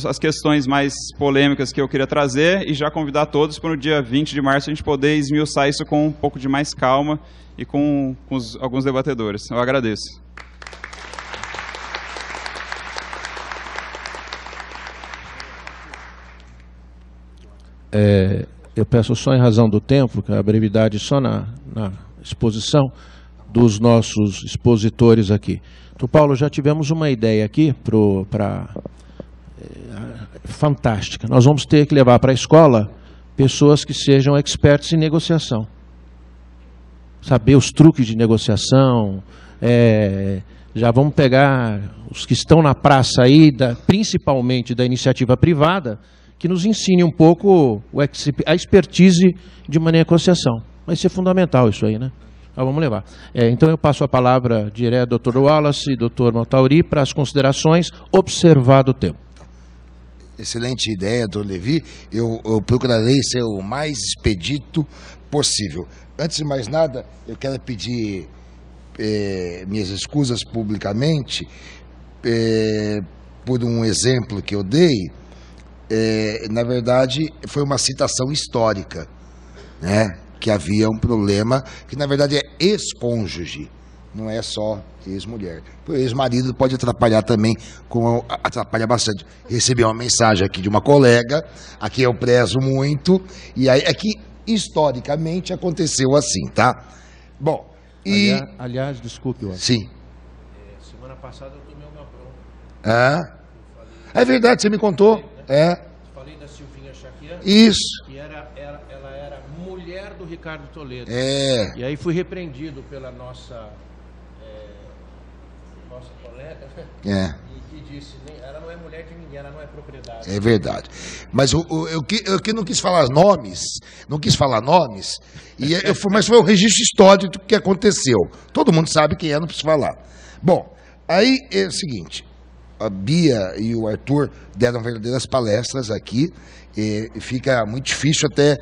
[SPEAKER 6] as questões mais polêmicas que eu queria trazer e já convidar todos para no dia 20 de março a gente poder esmiuçar isso com um pouco de mais calma e com alguns debatedores. Eu agradeço.
[SPEAKER 1] Eu peço só em razão do tempo, que a brevidade só na exposição dos nossos expositores aqui. Então, Paulo, já tivemos uma ideia aqui fantástica. Nós vamos ter que levar para a escola pessoas que sejam expertos em negociação. Saber os truques de negociação. Já vamos pegar os que estão na praça aí, principalmente da iniciativa privada, que nos ensine um pouco a expertise de uma negociação. Vai ser fundamental isso aí, né? Vamos levar. Então, eu passo a palavra direto ao doutor Wallace e doutor Motauri para as considerações, observado o tempo.
[SPEAKER 2] Excelente ideia, doutor Levi. Eu procurarei ser o mais expedito possível. Antes de mais nada, eu quero pedir minhas escusas publicamente por um exemplo que eu dei. Na verdade, foi uma citação histórica, né? Que havia um problema que, na verdade, é ex-cônjuge, não é só ex-mulher. O ex-marido pode atrapalhar também, como atrapalha bastante. Recebi uma mensagem aqui de uma colega, a quem eu prezo muito, e aí é que, historicamente, aconteceu assim, tá? Bom,
[SPEAKER 1] Aliás, desculpe, Wallace.
[SPEAKER 2] Sim.
[SPEAKER 1] Semana passada eu tomei uma bronca.
[SPEAKER 2] É verdade, você me contou.
[SPEAKER 1] Falei da Silvinha Chaquian.
[SPEAKER 2] Isso.
[SPEAKER 1] Que ela era mulher do Ricardo Toledo.
[SPEAKER 2] E
[SPEAKER 1] aí fui repreendido pela nossa colega, e que disse, ela não é mulher de ninguém, ela não é propriedade.
[SPEAKER 2] É verdade. Mas eu que não quis falar nomes, mas foi o registro histórico do que aconteceu. Todo mundo sabe quem é, não preciso falar. Bom, aí é o seguinte, a Bia e o Arthur deram verdadeiras palestras aqui, e fica muito difícil até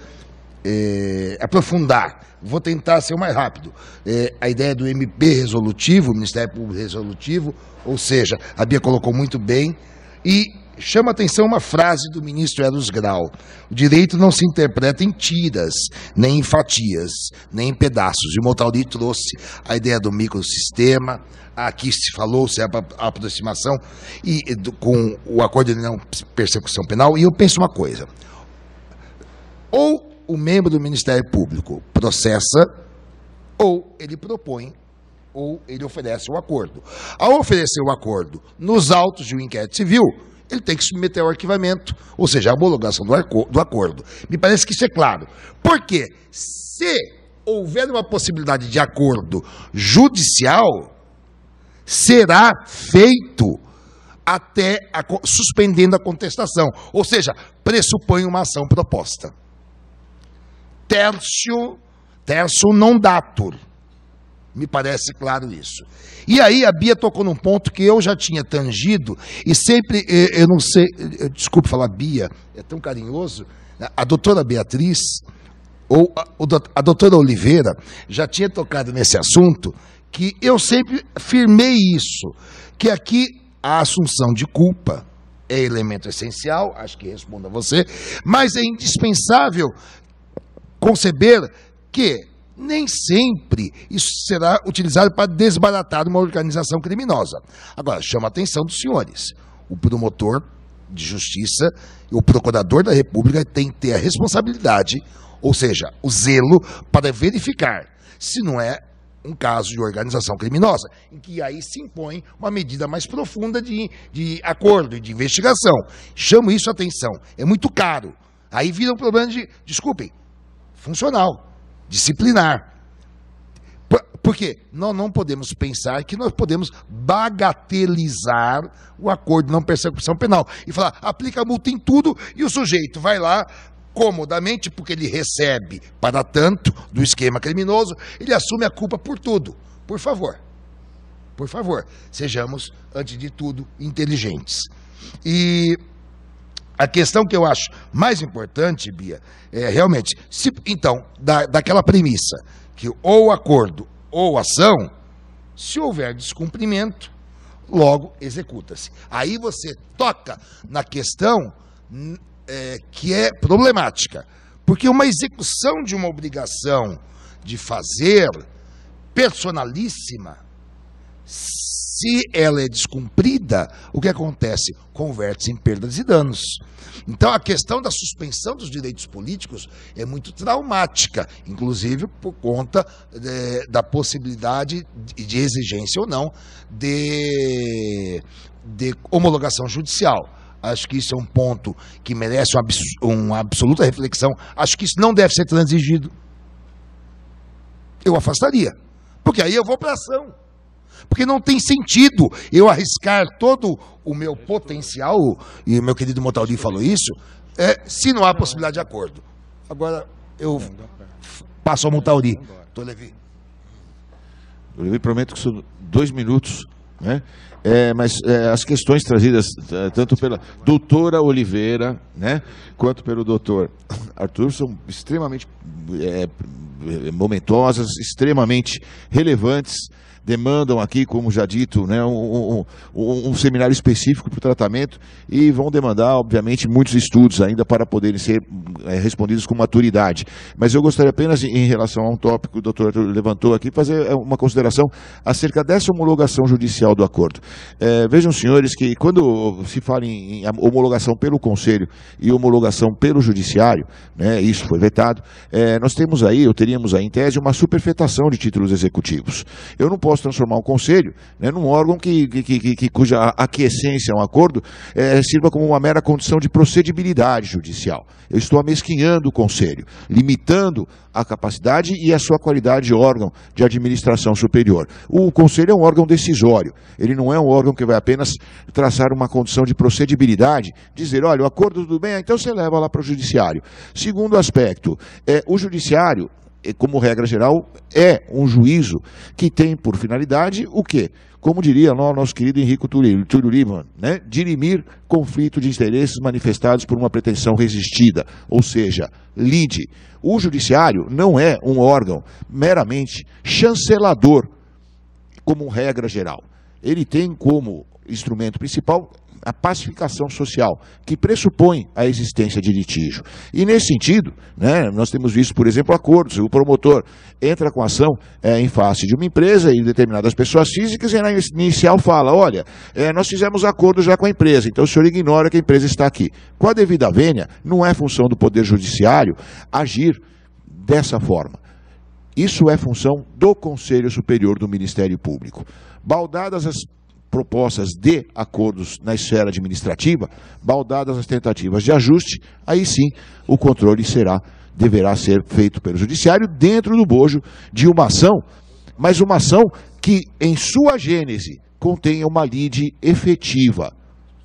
[SPEAKER 2] aprofundar. Vou tentar ser o mais rápido. A ideia do MP resolutivo, Ministério Público resolutivo, ou seja, a Bia colocou muito bem, e chama atenção uma frase do ministro Eros Grau: o direito não se interpreta em tiras, nem em fatias, nem em pedaços. E o Motauri trouxe a ideia do microsistema, aqui se falou-se a aproximação com o acordo de não persecução penal, e eu penso uma coisa: ou o membro do Ministério Público processa, ou ele propõe, ou ele oferece o acordo. Ao oferecer o acordo nos autos de um inquérito civil, ele tem que submeter ao arquivamento, ou seja, a homologação do acordo. Me parece que isso é claro. Porque se houver uma possibilidade de acordo judicial, será feito até suspendendo a contestação, ou seja, pressupõe uma ação proposta. Tercio non datur. Me parece claro isso. E aí a Bia tocou num ponto que eu já tinha tangido, e sempre, eu não sei, desculpe falar Bia, é tão carinhoso, a doutora Beatriz, ou a doutora Oliveira, já tinha tocado nesse assunto, que eu sempre firmei isso, que aqui a assunção de culpa é elemento essencial, acho que respondo a você, mas é indispensável conceber que nem sempre isso será utilizado para desbaratar uma organização criminosa. Agora, chama a atenção dos senhores. O promotor de justiça e o procurador da República tem que ter a responsabilidade, ou seja, o zelo, para verificar se não é um caso de organização criminosa, em que aí se impõe uma medida mais profunda de acordo e de investigação. Chamo isso a atenção. É muito caro. Aí vira um problema de, desculpem, funcional, disciplinar. Porque nós não podemos pensar que nós podemos bagatelizar o acordo de não persecução penal e falar, aplica a multa em tudo e o sujeito vai lá comodamente, porque ele recebe para tanto do esquema criminoso, ele assume a culpa por tudo. Por favor, sejamos, antes de tudo, inteligentes. E a questão que eu acho mais importante, Bia, é realmente, então, daquela premissa, que ou acordo ou ação, se houver descumprimento, logo executa-se. Aí você toca na questão que é problemática, porque uma execução de uma obrigação de fazer personalíssima, se ela é descumprida, o que acontece? Converte-se em perdas e danos. Então, a questão da suspensão dos direitos políticos é muito traumática, inclusive por conta da possibilidade de exigência ou não de homologação judicial. Acho que isso é um ponto que merece uma absoluta reflexão. Acho que isso não deve ser transigido. Eu afastaria, porque aí eu vou para a ação. Porque não tem sentido eu arriscar todo o meu potencial, e o meu querido Motauri falou isso, se não há possibilidade de acordo. Agora eu passo ao Motauri.
[SPEAKER 3] Eu prometo que são 2 minutos, né? Mas as questões trazidas tanto pela doutora Oliveira, né, quanto pelo doutor Arthur são extremamente momentosas, extremamente relevantes, demandam aqui, como já dito, né, um seminário específico para o tratamento e vão demandar, obviamente, muitos estudos ainda para poderem ser respondidos com maturidade. Mas eu gostaria apenas, em relação a um tópico que o doutor Arthur levantou aqui, fazer uma consideração acerca dessa homologação judicial do acordo. Vejam, senhores, que quando se fala em homologação pelo Conselho e homologação pelo Judiciário, né, isso foi vetado, nós teríamos aí, em tese, uma superfetação de títulos executivos. Eu não posso transformar um conselho, né, num órgão cuja aquiescência a um acordo sirva como uma mera condição de procedibilidade judicial. Eu estou amesquinhando o conselho, limitando a capacidade e a sua qualidade de órgão de administração superior. O conselho é um órgão decisório, ele não é um órgão que vai apenas traçar uma condição de procedibilidade, dizer, olha, o acordo tudo bem, então você leva lá para o judiciário. Segundo aspecto, o judiciário, como regra geral, é um juízo que tem por finalidade o quê? Como diria nosso querido Henrico Túlio Liman, né? Dirimir conflito de interesses manifestados por uma pretensão resistida, ou seja, lide. O judiciário não é um órgão meramente chancelador, como regra geral. Ele tem como instrumento principal a pacificação social, que pressupõe a existência de litígio. E nesse sentido, né, nós temos visto, por exemplo, acordos, o promotor entra com ação em face de uma empresa e determinadas pessoas físicas, e na inicial fala, olha, nós fizemos acordo já com a empresa, então o senhor ignora que a empresa está aqui. Com a devida vênia, não é função do Poder Judiciário agir dessa forma. Isso é função do Conselho Superior do Ministério Público. Baldadas as propostas de acordos na esfera administrativa, baldadas as tentativas de ajuste, aí sim o controle deverá ser feito pelo Judiciário dentro do bojo de uma ação, mas uma ação que em sua gênese contenha uma lide efetiva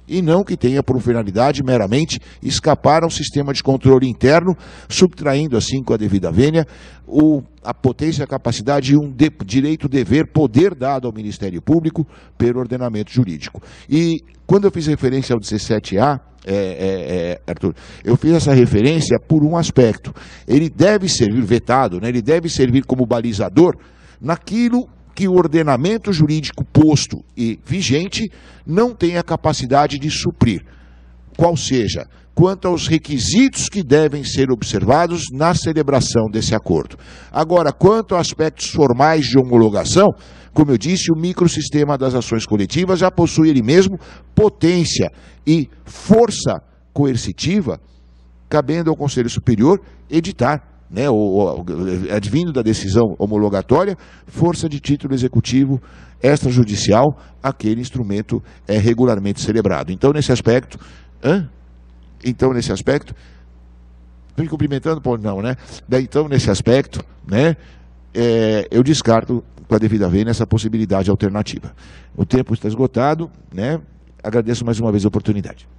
[SPEAKER 3] e não que tenha por finalidade meramente escapar a um sistema de controle interno, subtraindo assim com a devida vênia a potência, a capacidade e um direito-dever, poder dado ao Ministério Público pelo ordenamento jurídico. E quando eu fiz referência ao 17A, Arthur, eu fiz essa referência por um aspecto. Ele deve servir vetado, né? Ele deve servir como balizador naquilo que o ordenamento jurídico posto e vigente não tem a capacidade de suprir, qual seja, quanto aos requisitos que devem ser observados na celebração desse acordo. Agora, quanto a aspectos formais de homologação, como eu disse, o microsistema das ações coletivas já possui ele mesmo potência e força coercitiva, cabendo ao Conselho Superior editar, né, advindo da decisão homologatória, força de título executivo extrajudicial, aquele instrumento é regularmente celebrado. Então, nesse aspecto, estou me cumprimentando, Paulo, não, né? Então, nesse aspecto, né, eu descarto com a devida vênia essa possibilidade alternativa. O tempo está esgotado, né? Agradeço mais uma vez a oportunidade.